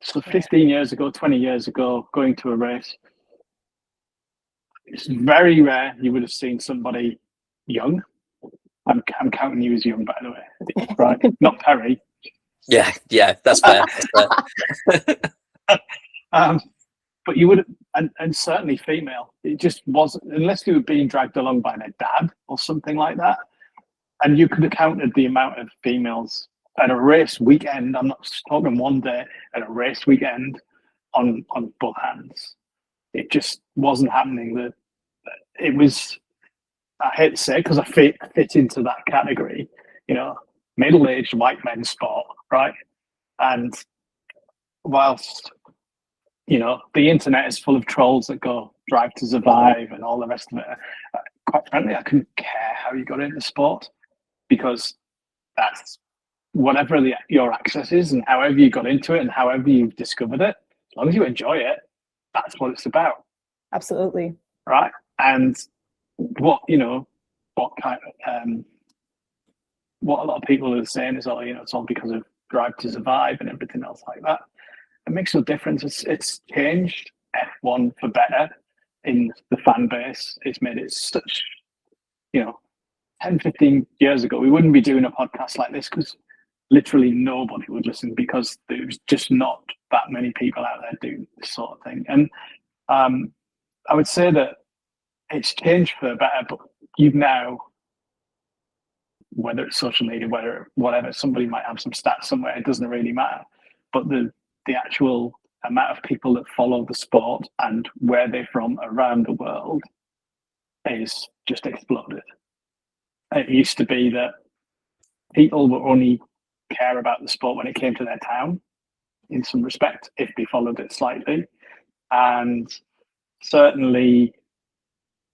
So 15 years ago, 20 years ago, going to a race, it's very rare you would have seen somebody young. I'm counting you as young, by the way, right? Not Perry. Yeah, that's fair. That's fair. But you would, and certainly female. It just wasn't, unless you were being dragged along by their dad or something like that. And you could have counted the amount of females at a race weekend. I'm not just talking one day, at a race weekend on both hands. It just wasn't happening. It was, I hate to say, because I fit into that category, middle-aged white men sport, right? And whilst the internet is full of trolls that go Drive to Survive and all the rest of it, quite frankly, I couldn't care how you got into sport, because that's whatever your access is, and however you got into it and however you've discovered it, as long as you enjoy it, that's what it's about. Absolutely. Right. And what kind of what a lot of people are saying is, it's all because of Drive to Survive and everything else like that. It makes no difference. It's changed F1 for better in the fan base. It's made it such, 10, 15 years ago, we wouldn't be doing a podcast like this, because literally nobody would listen, because there was just not that many people out there doing this sort of thing. And I would say that it's changed for the better, but you've now, whether it's social media, whatever, somebody might have some stats somewhere, it doesn't really matter. But the actual amount of people that follow the sport and where they're from around the world is just exploded. It used to be that people would only care about the sport when it came to their town, in some respect, if they followed it slightly. And certainly,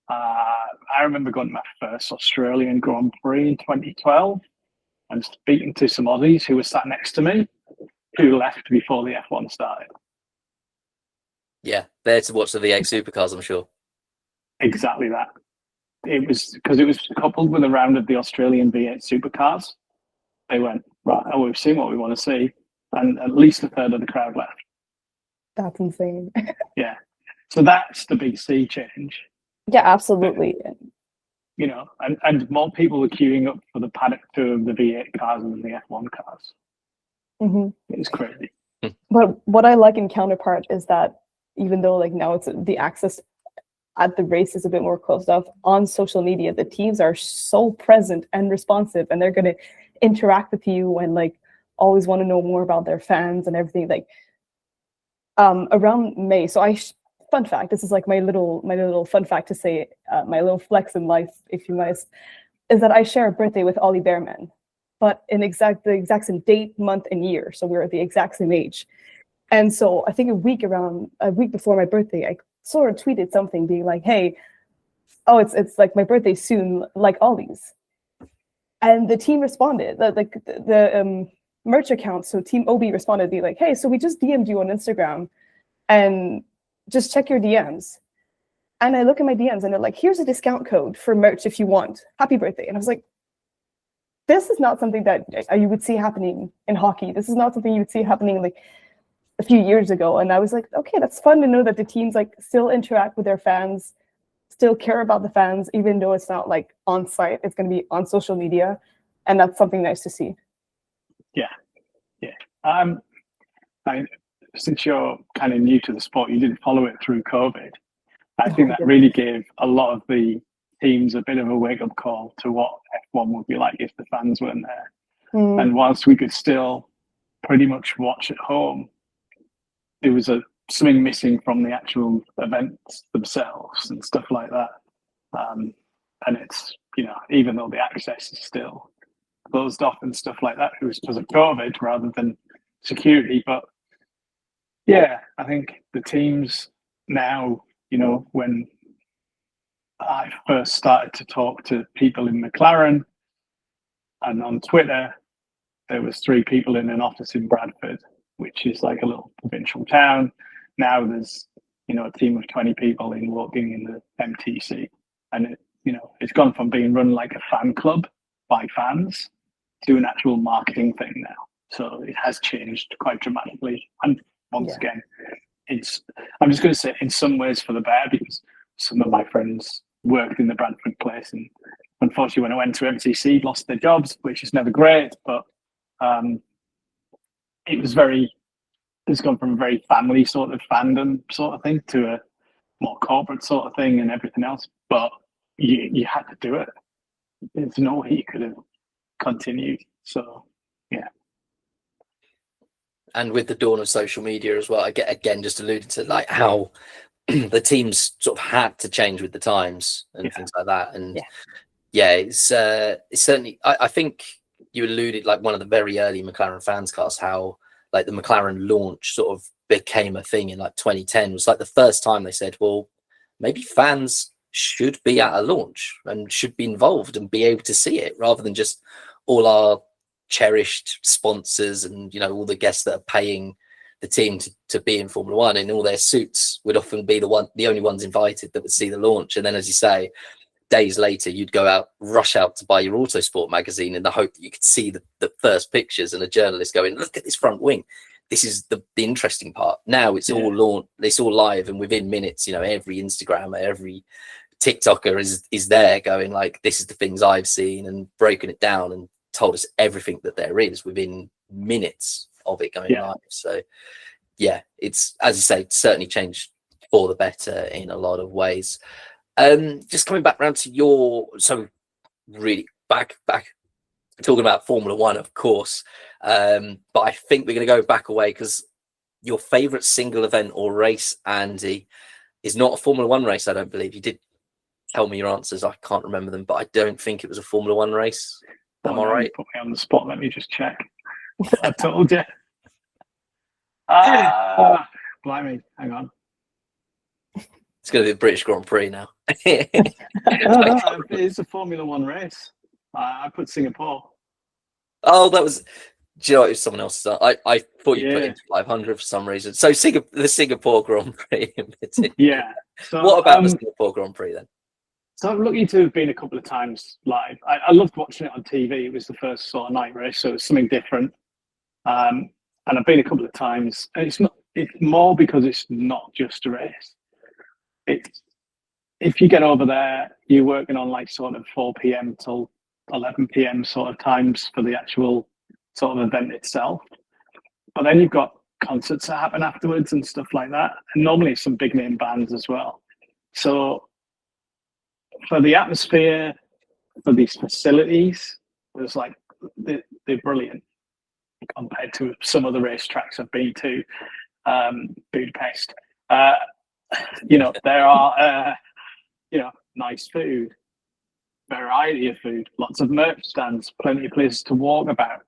I remember going to my first Australian Grand Prix in 2012 and speaking to some Aussies who were sat next to me, who left before the F1 started. Yeah, there to watch the V8 supercars, I'm sure. Exactly that. It was because it was coupled with a round of the Australian V8 supercars. They went, right, we've seen what we want to see. And at least a third of the crowd left. That's insane. Yeah. So that's the big sea change. Yeah, absolutely. And more people were queuing up for the Pt.2 of the V8 cars than the F1 cars. Mm-hmm. It was crazy. But what I like in Counterpart is that even though now it's the access at the race is a bit more closed off, on social media, the teams are so present and responsive, and they're going to interact with you and always want to know more about their fans and everything. Around May, so fun fact, this is my little fun fact to say, my little flex in life, if you might, is that I share a birthday with Ollie Behrman, but in the exact same date, month, and year. So we're the exact same age. And so I think a week before my birthday, I sort of tweeted something being like, hey, it's my birthday soon, like Ollie's. And the team responded, the merch account, so Team OB responded, be like, hey, so we just DM'd you on Instagram and just check your DMs. And I look at my DMs and they're like, here's a discount code for merch if you want. Happy birthday. And I was like, this is not something that you would see happening in hockey. This is not something you would see happening a few years ago. And I was like, okay, that's fun to know that the teams still interact with their fans, still care about the fans, even though it's not on site, it's going to be on social media. And that's something nice to see. Yeah. Since you're kind of new to the sport, you didn't follow it through COVID. I think that really gave a lot of the teams a bit of a wake-up call to what F1 would be like if the fans weren't there. And whilst we could still pretty much watch at home, there was something missing from the actual events themselves and stuff like that. And it's, even though the access is still closed off and stuff like that, it was because of COVID rather than security. But yeah, I think the teams now, when I first started to talk to people in McLaren and on Twitter, there was 3 people in an office in Bradford, which is a little provincial town. Now there's a team of 20 people in walking in the MTC, and it's gone from being run like a fan club by fans to an actual marketing thing now. So it has changed quite dramatically. And once again, I'm just going to say in some ways for the better, because some of my friends worked in the Brantford place, and unfortunately when I went to MTC, lost their jobs, which is never great, but it's gone from a very family sort of fandom sort of thing to a more corporate sort of thing and everything else. But you had to do it. There's no way you could have continued. So, yeah. And with the dawn of social media as well, I get again just alluded to like how the teams sort of had to change with the times and things like that. And it's certainly I think you alluded like one of the very early McLaren fanscasts, how like the McLaren launch sort of became a thing in like 2010. It was like the first time they said, well, maybe fans should be at a launch and should be involved and be able to see it, rather than just all our cherished sponsors and all the guests that are paying the team to be in Formula One in all their suits would often be the only ones invited that would see the launch. And then, as you say, days later you'd rush out to buy your Autosport magazine in the hope that you could see the first pictures and a journalist going, look at this front wing, this is the interesting part. Now it's all live, and within minutes every Instagrammer, every TikToker is there going like, this is the things I've seen, and broken it down and told us everything that there is within minutes of it going live. So it's, as you say, certainly changed for the better in a lot of ways. Just coming back around to really back talking about Formula One, of course, but I think we're going to go back away, because your favorite single event or race, Andy, is not a Formula One race. I don't believe you did tell me your answers. I can't remember them, but I don't think it was a Formula One race. Am I right? Put me on the spot. Let me just check. I told you. Blimey, hang on. It's going to be the British Grand Prix now. It's a Formula One race. I put Singapore. Oh, that was. Do you know, it was someone else's. I thought you put into 500 for some reason. So the Singapore Grand Prix in particular. Yeah. So, what about the Singapore Grand Prix then? So I'm lucky to have been a couple of times live. I loved watching it on TV. It was the first sort of night race, so it's something different. And I've been a couple of times, and it's more because it's not just a race. If you get over there, you're working on like sort of 4 p.m. till 11 p.m. sort of times for the actual sort of event itself. But then you've got concerts that happen afterwards and stuff like that, and normally some big name bands as well. So for the atmosphere, for these facilities, there's like they're brilliant compared to some other racetracks I've been to. Budapest, there are nice food, variety of food, lots of merch stands, plenty of places to walk about.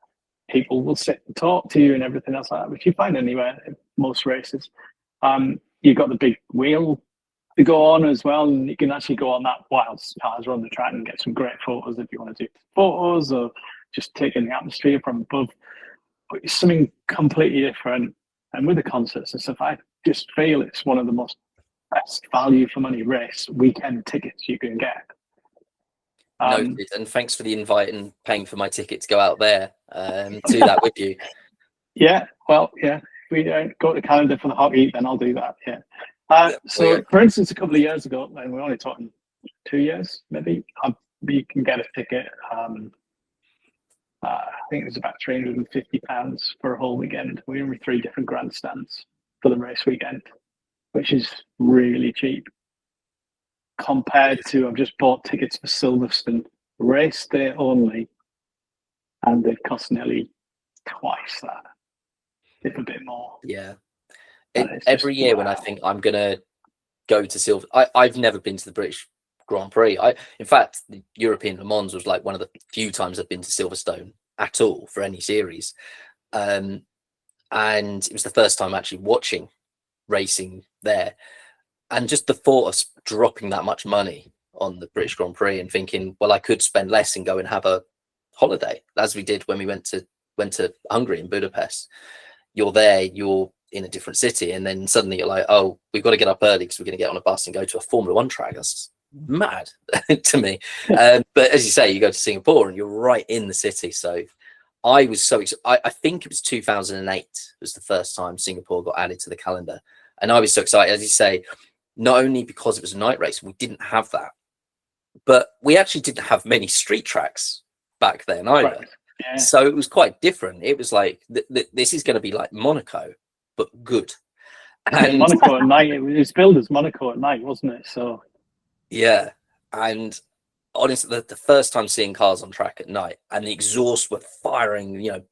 People will sit and talk to you and everything else like that, which you find anywhere in most races. You've got the big wheel to go on as well, and you can actually go on that whilst cars are on the track and get some great photos if you want to do photos or just take in the atmosphere from above. But it's something completely different. And with the concerts and stuff, I just feel it's one of the most best value for money race weekend tickets you can get. Noted, and thanks for the invite and paying for my ticket to go out there do that with you. Yeah, well, yeah. If we don't go to the calendar for the hockey, then I'll do that. Yeah. For instance, a couple of years ago, and we're only talking 2 years, maybe, you can get a ticket. I think it was about £350 for a whole weekend. We were in 3 different grandstands for the race weekend, which is really cheap compared to, I've just bought tickets for Silverstone race day only, and they've cost nearly twice that, if a bit more. Yeah. Every year when I think I'm going to go to Silverstone, I've never been to the British Grand Prix. In fact, the European Le Mans was like one of the few times I've been to Silverstone at all for any series. And it was the first time actually watching racing there. And just the thought of dropping that much money on the British Grand Prix and thinking, well, I could spend less and go and have a holiday, as we did when we went to Hungary and Budapest. You're there, in a different city, and then suddenly you're like, oh, we've got to get up early because we're going to get on a bus and go to a Formula One track. That's mad to me. But as you say, you go to Singapore and you're right in the city. So I was so I think it was 2008 was the first time Singapore got added to the calendar, and I was so excited, as you say, not only because it was a night race, we didn't have that, but we actually didn't have many street tracks back then either. Right. Yeah. So it was quite different. It was like this is going to be like Monaco, but good. And Monaco at night. It was billed as Monaco at night, wasn't it? So yeah, and honestly, the first time seeing cars on track at night and the exhaust were firing, you know,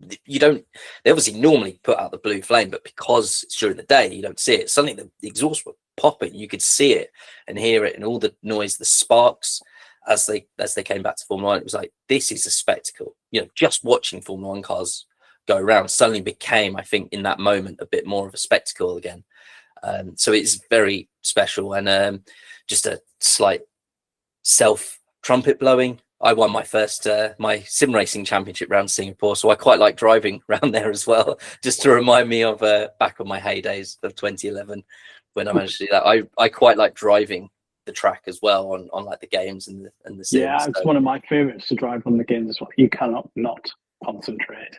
they obviously normally put out the blue flame, but because it's during the day, you don't see it. Suddenly the exhaust were popping. You could see it and hear it, and all the noise, the sparks as they came back to Formula One. It was like, this is a spectacle. You know, just watching Formula One cars go around suddenly became, I think, in that moment, a bit more of a spectacle again. So it's very special. And just a slight self trumpet blowing, I won my first my sim racing championship around Singapore, so I quite like driving around there as well, just to remind me of back on my heydays of 2011 when I managed to do that. I quite like driving the track as well on like the games and the sims. Yeah, it's one of my favorites to drive on the games as well. You cannot not concentrate.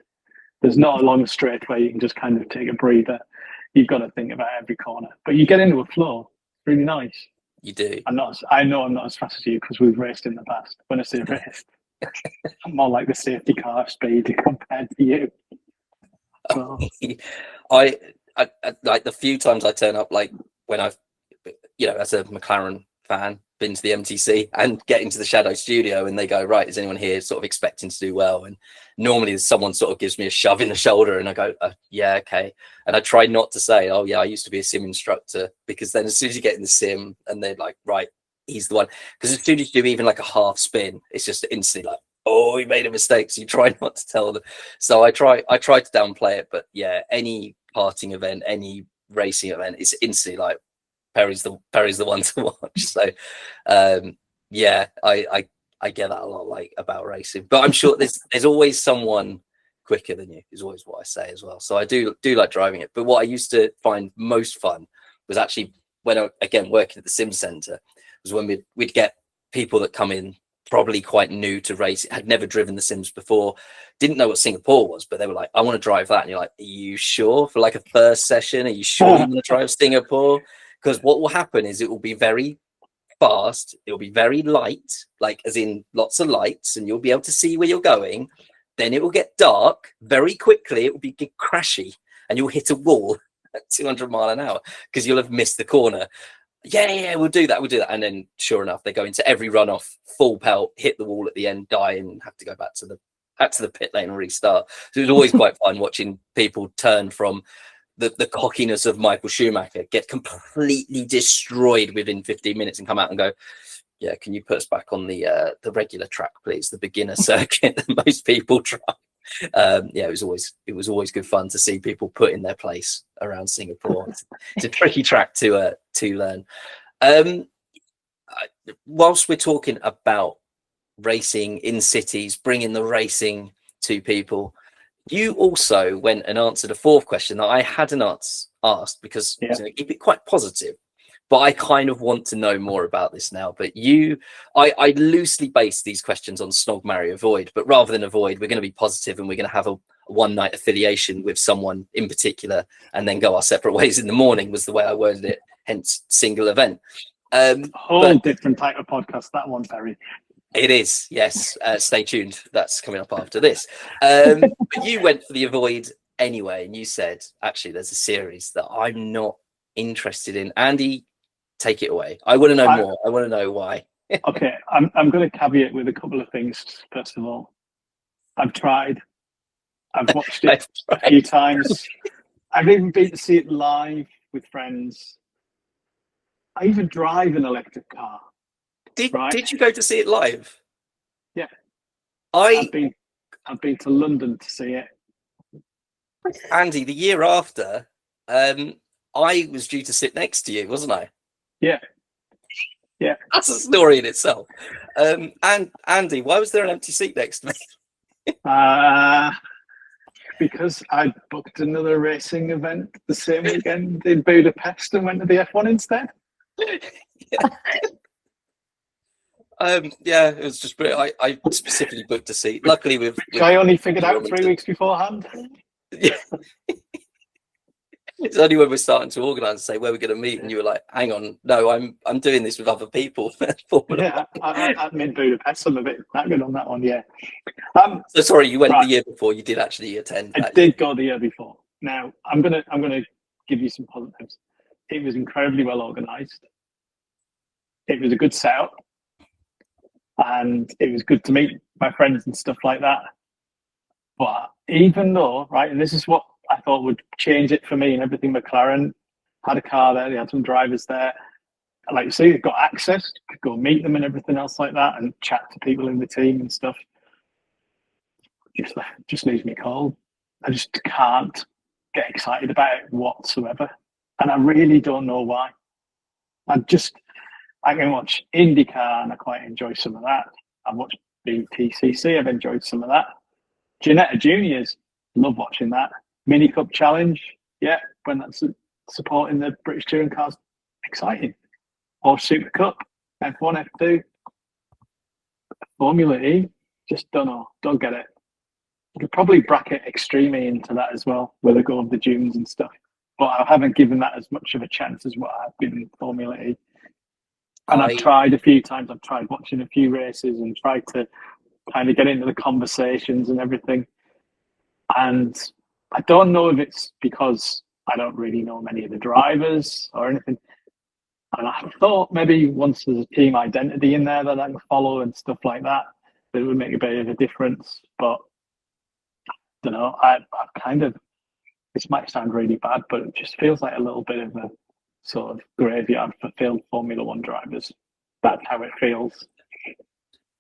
There's not a long straight where you can just kind of take a breather. You've got to think about every corner, but you get into a flow. It's really nice. You do. I know I'm not as fast as you because we've raced in the past. When I say raced, I'm more like the safety car speed compared to you. So. I like the few times I turn up, like when I've, you know, as a McLaren fan, been to the MTC and get into the Shadow studio, and they go, right, is anyone here sort of expecting to do well? And normally someone sort of gives me a shove in the shoulder, and I go, yeah, okay. And I try not to say, oh yeah, I used to be a sim instructor, because then as soon as you get in the sim and they're like, right, he's the one. Because as soon as you do even like a half spin, it's just instantly like, oh, he made a mistake. So you try not to tell them. So I try to downplay it, but yeah, any parting event, any racing event, it's instantly like, Perry's the one to watch. So yeah, I get that a lot, like, about racing, but I'm sure there's always someone quicker than you, is always what I say as well. So I do like driving it. But what I used to find most fun was actually when I, again, working at the sim center, was when we'd get people that come in probably quite new to racing, had never driven the sims before, didn't know what Singapore was, but they were like, I want to drive that. And you're like, are you sure, for like a first session, are you sure you want to drive Singapore? Because what will happen is it will be very fast, it'll be very light, like as in lots of lights, and you'll be able to see where you're going. Then it will get dark very quickly, it will be crashy, and you'll hit a wall at 200 mile an hour because you'll have missed the corner. Yeah, we'll do that. And then sure enough, they go into every runoff, full pelt, hit the wall at the end, die, and have to go back to the pit lane and restart. So it was always quite fun watching people turn from the cockiness of Michael Schumacher, get completely destroyed within 15 minutes and come out and go, yeah, can you put us back on the regular track, please, the beginner circuit that most people try. Yeah, it was always good fun to see people put in their place around Singapore. It's a tricky track to learn. Whilst we're talking about racing in cities, bringing the racing to people, you also went and answered a fourth question that I hadn't asked because you keep it quite positive, but I kind of want to know more about this now. But I loosely base these questions on Snog, Marry, Avoid, but rather than avoid, we're going to be positive, and we're going to have a one night affiliation with someone in particular and then go our separate ways in the morning, was the way I worded it, hence single event. Whole different type of podcast, that one, Perry. It is, yes. Stay tuned. That's coming up after this. But you went for the avoid anyway, and you said, actually, there's a series that I'm not interested in. Andy, take it away. I want to know more. I want to know why. Okay, I'm going to caveat with a couple of things. First of all, I've tried. I've watched it a few times. I've even been to see it live with friends. I even drive an electric car. Did you go to see it live? Yeah. I've been to London to see it. Andy, the year after, I was due to sit next to you, wasn't I? Yeah. Yeah. That's a story in itself. And Andy, why was there an empty seat next to me? because I booked another racing event the same weekend in Budapest and went to the F1 instead. Yeah, it was just I specifically booked a seat. Luckily, with I only figured out 3 weeks beforehand. Yeah. It's only when we're starting to organise and say where we're going to meet, and you were like, "Hang on, no, I'm doing this with other people." Yeah, I'm in Budapest. I'm a bit knackered on that one. Yeah. So sorry, you went right. the year before. You did actually attend. I did go the year before. Now I'm gonna give you some positives. It was incredibly well organised. It was a good setup, and it was good to meet my friends and stuff like that. But even though, right, and this is what I thought would change it for me and everything, McLaren had a car there, they had some drivers there. Like you say, they've got access, could go meet them and everything else like that and chat to people in the team and stuff. Just leaves me cold. I just can't get excited about it whatsoever. And I really don't know why. I can watch IndyCar and I quite enjoy some of that. I've watched BTCC, I've enjoyed some of that. Ginetta Juniors, love watching that. Mini Cup Challenge, yeah, when that's supporting the British touring cars, exciting. Or Super Cup, F1, F2, Formula E, just don't know, don't get it. You could probably bracket Extreme E into that as well, where they go of the dunes and stuff. But I haven't given that as much of a chance as what I've given Formula E. And I've tried a few times, I've tried watching a few races and tried to kind of get into the conversations and everything. And I don't know if it's because I don't really know many of the drivers or anything. And I thought maybe once there's a team identity in there that I can follow and stuff like that, that it would make a bit of a difference. But I don't know, I've kind of, this might sound really bad, but it just feels like a little bit of a sort of graveyard for failed Formula One drivers. That's how it feels.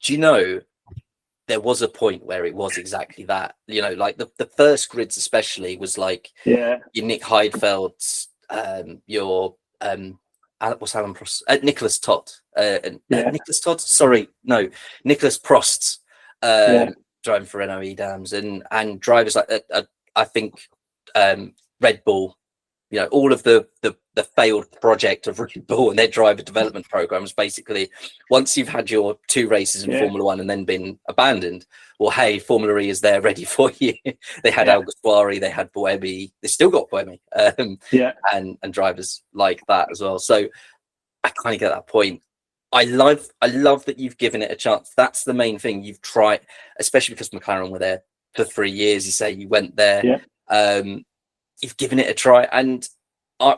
Do you know, there was a point where it was exactly that, you know, like the first grids especially was like, yeah, your Nick Heidfeld's, your what's Alan Prost, Nicholas Todd, Nicholas Todd, sorry, no, Nicholas Prost's driving for Renault Edams, and drivers like I think Red Bull, you know, all of the failed project of Red Bull and their driver development programs. Basically, once you've had your 2 races in Formula One and then been abandoned, well, hey, Formula E is there ready for you. They had Alguersuari, they had Buemi, they still got Buemi, and drivers like that as well. So I kind of get that point. I love that you've given it a chance. That's the main thing. You've tried, especially because McLaren were there for 3 years. You say you went there. You've given it a try, and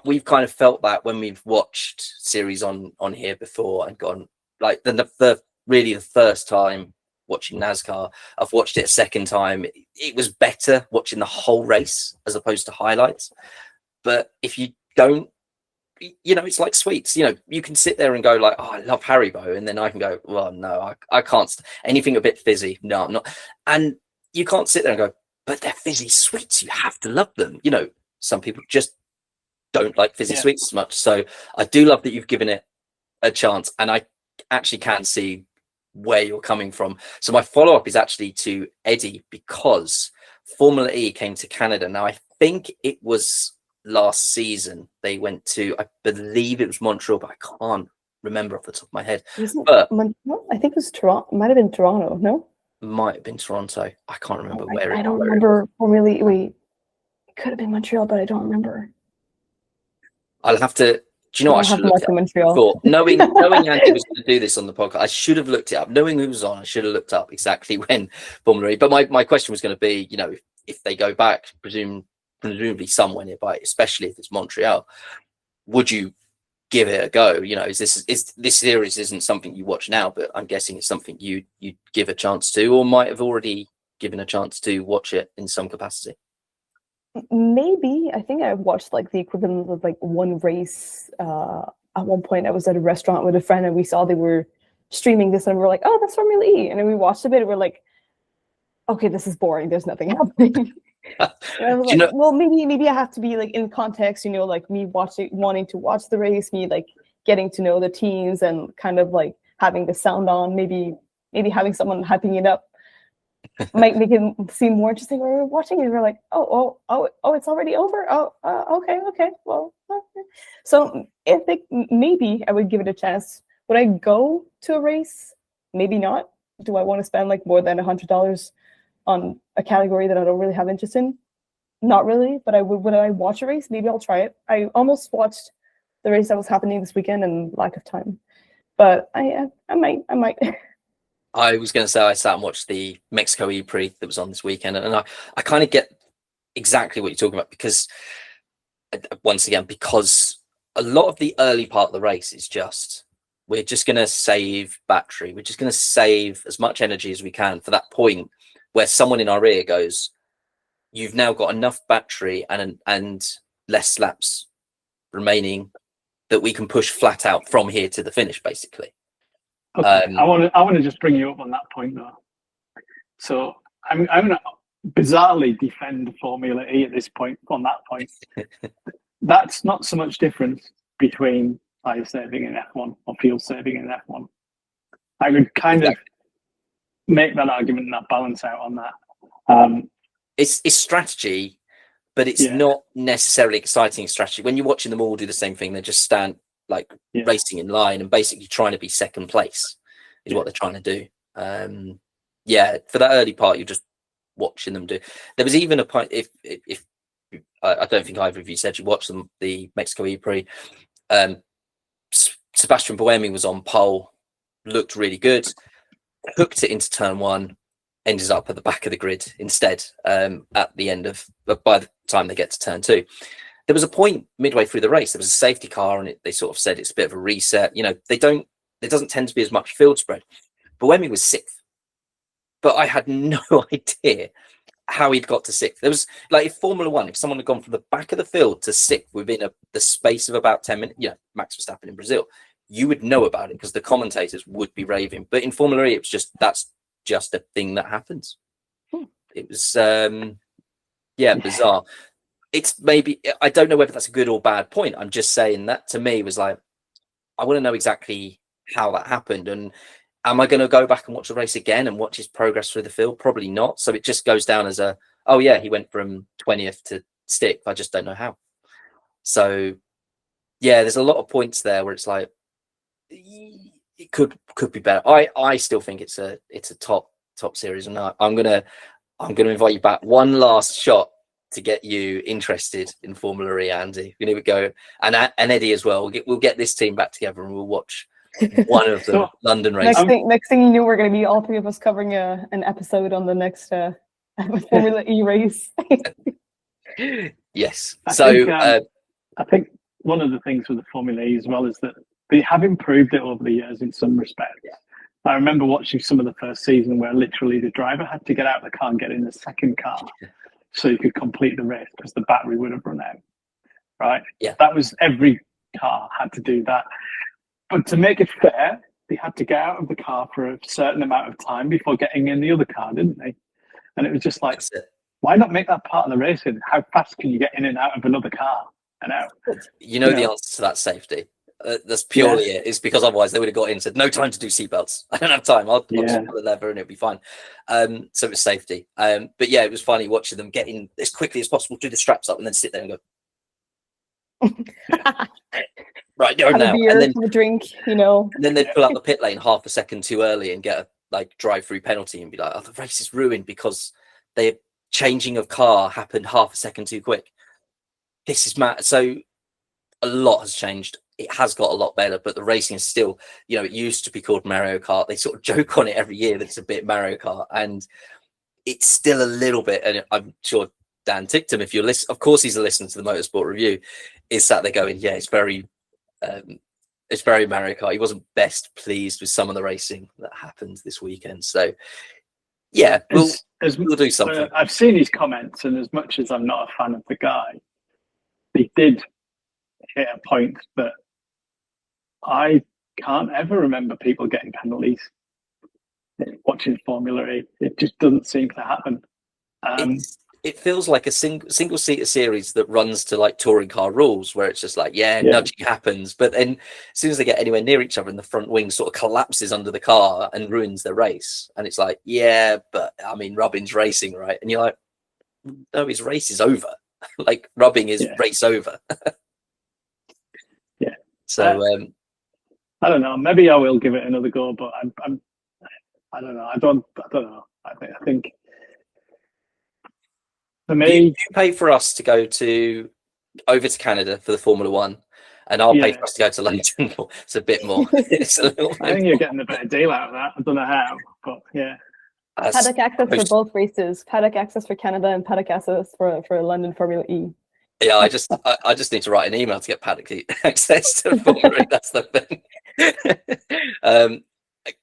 we've kind of felt that when we've watched series on here before and gone, like the really the first time watching NASCAR, I've watched it a second time. It was better watching the whole race as opposed to highlights. But if you don't, you know, it's like sweets. You know, you can sit there and go like, oh, I love Haribo, and then I can go, well, no, I can't. Anything a bit fizzy, no, I'm not. And you can't sit there and go, but they're fizzy sweets, you have to love them. You know, some people just don't like fizzy sweets as much. So I do love that you've given it a chance, and I actually can see where you're coming from. So my follow-up is actually to Eddie, because Formula E came to Canada. Now, I think it was last season they went to, I believe it was Montreal, but I can't remember off the top of my head. But Montreal? I think it was Toronto. It might have been Toronto, no? Might have been Toronto. I can't remember where I don't remember. Or really, wait, it could have been Montreal, but I don't remember. I'll have to. Do you know what? I should have looked it up. Montreal. Knowing Andy was going to do this on the podcast, I should have looked it up. Knowing who was on, I should have looked up exactly when Formula E. But my question was going to be, you know, if they go back, presumably somewhere nearby, especially if it's Montreal, would you give it a go? You know, is this series isn't something you watch now, but I'm guessing it's something you'd give a chance to, or might have already given a chance to watch it in some capacity. Maybe. I think I watched like the equivalent of like one race. At one point I was at a restaurant with a friend and we saw they were streaming this and we're like, oh, that's Formula E. And then we watched a bit and we're like, okay, this is boring. There's nothing happening. And I was like, well, maybe I have to be like in context, you know, like me wanting to watch the race, me like getting to know the teams and kind of like having the sound on, maybe having someone hyping it up. might make it seem more interesting. We're watching it, we're like, it's already over. Okay, well, okay. So if it, maybe I would give it a chance. Would I go to a race? Maybe not. Do I want to spend like more than $100 on a category that I don't really have interest in? Not really, but I would. Would I watch a race? Maybe I'll try it. I almost watched the race that was happening this weekend, and lack of time. But I might. I was going to say I sat and watched the Mexico E-Prix that was on this weekend, and I kind of get exactly what you're talking about, because once again, because a lot of the early part of the race is just, we're just going to save battery. We're just going to save as much energy as we can for that point where someone in our ear goes, you've now got enough battery and less laps remaining that we can push flat out from here to the finish, basically. Okay. I want to just bring you up on that point though. So I'm going to bizarrely defend Formula E at this point. On that point, that's not so much difference between tire saving in F1 or fuel saving in F1. I would kind of make that argument and that balance out on that. It's strategy, but it's not necessarily exciting strategy. When you're watching them all do the same thing, they just stand like racing in line and basically trying to be second place is what they're trying to do. For that early part, you're just watching them do. There was even a point, if I don't think either of you said you watched the Mexico E-Prix, Sebastian Buemi was on pole, looked really good, hooked it into turn one, ended up at the back of the grid instead at the end of, by the time they get to turn two. There was a point midway through the race, there was a safety car, and they sort of said it's a bit of a reset. You know, there doesn't tend to be as much field spread. Buemi was sixth, but I had no idea how he'd got to sixth. There was like, if Formula One, if someone had gone from the back of the field to sixth within the space of about 10 minutes, Max Verstappen in Brazil, you would know about it because the commentators would be raving. But in Formula E, it was just, that's just a thing that happens. It was, bizarre. It's maybe, I don't know whether that's a good or bad point. I'm just saying that to me was like, I want to know exactly how that happened. And am I going to go back and watch the race again and watch his progress through the field? Probably not. So it just goes down as he went from 20th to 6th. I just don't know how. So there's a lot of points there where it's like, it could be better. I still think it's a top series, and I'm gonna invite you back one last shot to get you interested in Formula E, Andy. We need to go, and Eddie as well. We'll get this team back together and we'll watch one of the London races. Next thing you know, we're going to be all three of us covering an episode on the next Formula E race. Yes. I think one of the things with the Formula E as well is that they have improved it over the years in some respects. I remember watching some of the first season where literally the driver had to get out of the car and get in the second car so you could complete the race because the battery would have run out. Right? Yeah. That was, every car had to do that. But to make it fair, they had to get out of the car for a certain amount of time before getting in the other car, didn't they? And it was just like, why not make that part of the racing? How fast can you get in and out of another car and out? The answer to that, safety. That's purely it. It's because otherwise they would have got in and said, no time to do seatbelts. I don't have time. I'll just pull the lever and it'll be fine. So it was safety. But it was funny watching them get in as quickly as possible, do the straps up, and then sit there and go, right, go now. Beer, and then have a drink, And then they'd pull out the pit lane half a second too early and get a drive-through penalty and be like, oh, the race is ruined because their changing of car happened half a second too quick. This is mad. So a lot has changed. It has got a lot better, but the racing is still, it used to be called Mario Kart. They sort of joke on it every year that it's a bit Mario Kart, and it's still a little bit. And I'm sure Dan Ticktum, if you're listening, of course he's a listener to the Motorsport Review, is sat there going, it's very Mario Kart. He wasn't best pleased with some of the racing that happened this weekend. So we'll do something. I've seen his comments, and as much as I'm not a fan of the guy, he did hit a point that I can't ever remember people getting penalties watching Formula E. It just doesn't seem to happen. it feels like a single seater series that runs to like touring car rules, where it's just like, yeah, nudging happens, but then as soon as they get anywhere near each other and the front wing sort of collapses under the car and ruins the race, and it's like, yeah, but I mean, rubbing's racing, right? And you're like, no, his race is over. Like rubbing is race over. Yeah. So I don't know. Maybe I will give it another go, but I don't know. I don't know. I think for me, you pay for us to go over to Canada for the Formula One, and I'll pay for us to go to London. It's a bit more. It's a little bit I think you're getting a better deal out of that. I don't know how, but yeah. Paddock access for both races. Paddock access for Canada and paddock access for London Formula E. Yeah, I just need to write an email to get paddock access to Formula E. That's the thing.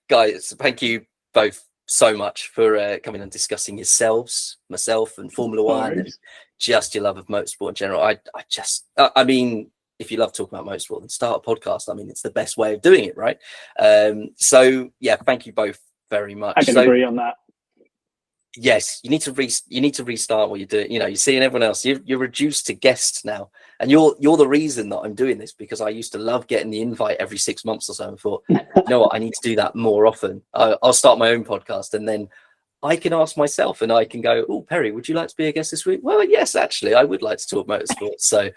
Guys, thank you both so much for coming and discussing yourselves, myself, and Formula One, and just your love of motorsport in general. I mean, if you love talking about motorsport, then start a podcast. I mean, it's the best way of doing it, right? So yeah, thank you both very much. I can agree on that. Yes, you need to restart what you're doing. You know, you're seeing everyone else. You're reduced to guests now, and you're the reason that I'm doing this, because I used to love getting the invite every 6 months or so, and thought, you know what, I need to do that more often. I'll start my own podcast, and then I can ask myself, and I can go, oh, Perry, would you like to be a guest this week? Well, yes, actually, I would like to talk motorsport. So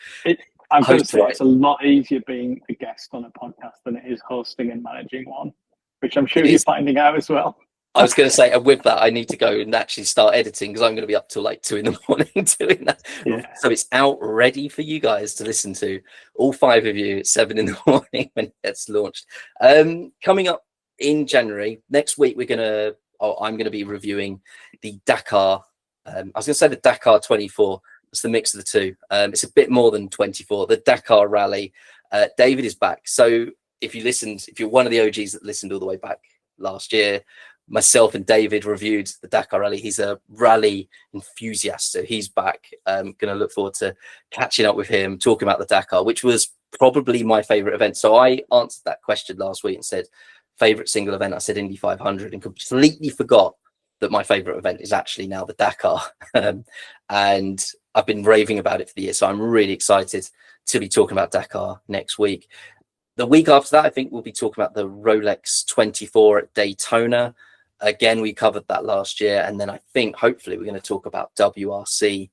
I'm going to say it's a lot easier being a guest on a podcast than it is hosting and managing one, which I'm sure you're finding out as well. I was going to say, and with that, I need to go and actually start editing, because I'm going to be up till like 2 a.m. doing that. Yeah. So it's out ready for you guys to listen to, all 5 of you, at 7 a.m. when it gets launched. Coming up in January next week, I'm going to be reviewing the Dakar. I was going to say the Dakar 24. It's the mix of the two. It's a bit more than 24. The Dakar Rally. David is back. So if you're one of the OGs that listened all the way back last year, myself and David reviewed the Dakar Rally. He's a rally enthusiast, so he's back. Going to look forward to catching up with him, talking about the Dakar, which was probably my favorite event. So I answered that question last week and said, favorite single event. I said Indy 500, and completely forgot that my favorite event is actually now the Dakar. And I've been raving about it for the year. So I'm really excited to be talking about Dakar next week. The week after that, I think we'll be talking about the Rolex 24 at Daytona. Again, we covered that last year. And then I think hopefully we're going to talk about WRC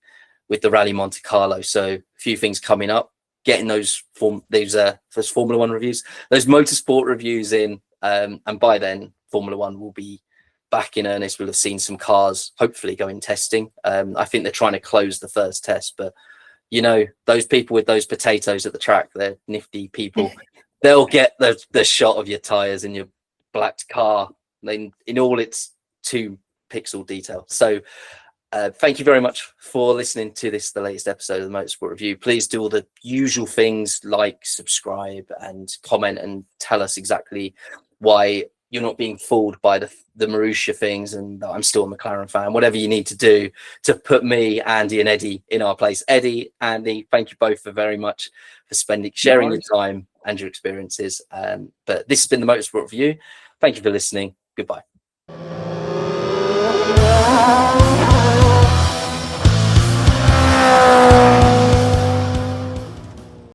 with the Rally Monte Carlo. So a few things coming up, getting those first Formula One reviews, those motorsport reviews in. And by then, Formula One will be back in earnest. We'll have seen some cars hopefully going testing. I think they're trying to close the first test, but you know, those people with those potatoes at the track, they're nifty people. They'll get the shot of your tires in your blacked car in all its 2 pixel detail. So thank you very much for listening to the latest episode of the Motorsport Review. Please do all the usual things, like, subscribe, and comment, and tell us exactly why you're not being fooled by the Marussia things, and I'm still a McLaren fan. Whatever you need to do to put me, Andy, and Eddie in our place. Eddie, Andy, thank you both very much for sharing your time and your experiences. But this has been the Motorsport Review. Thank you for listening. Goodbye.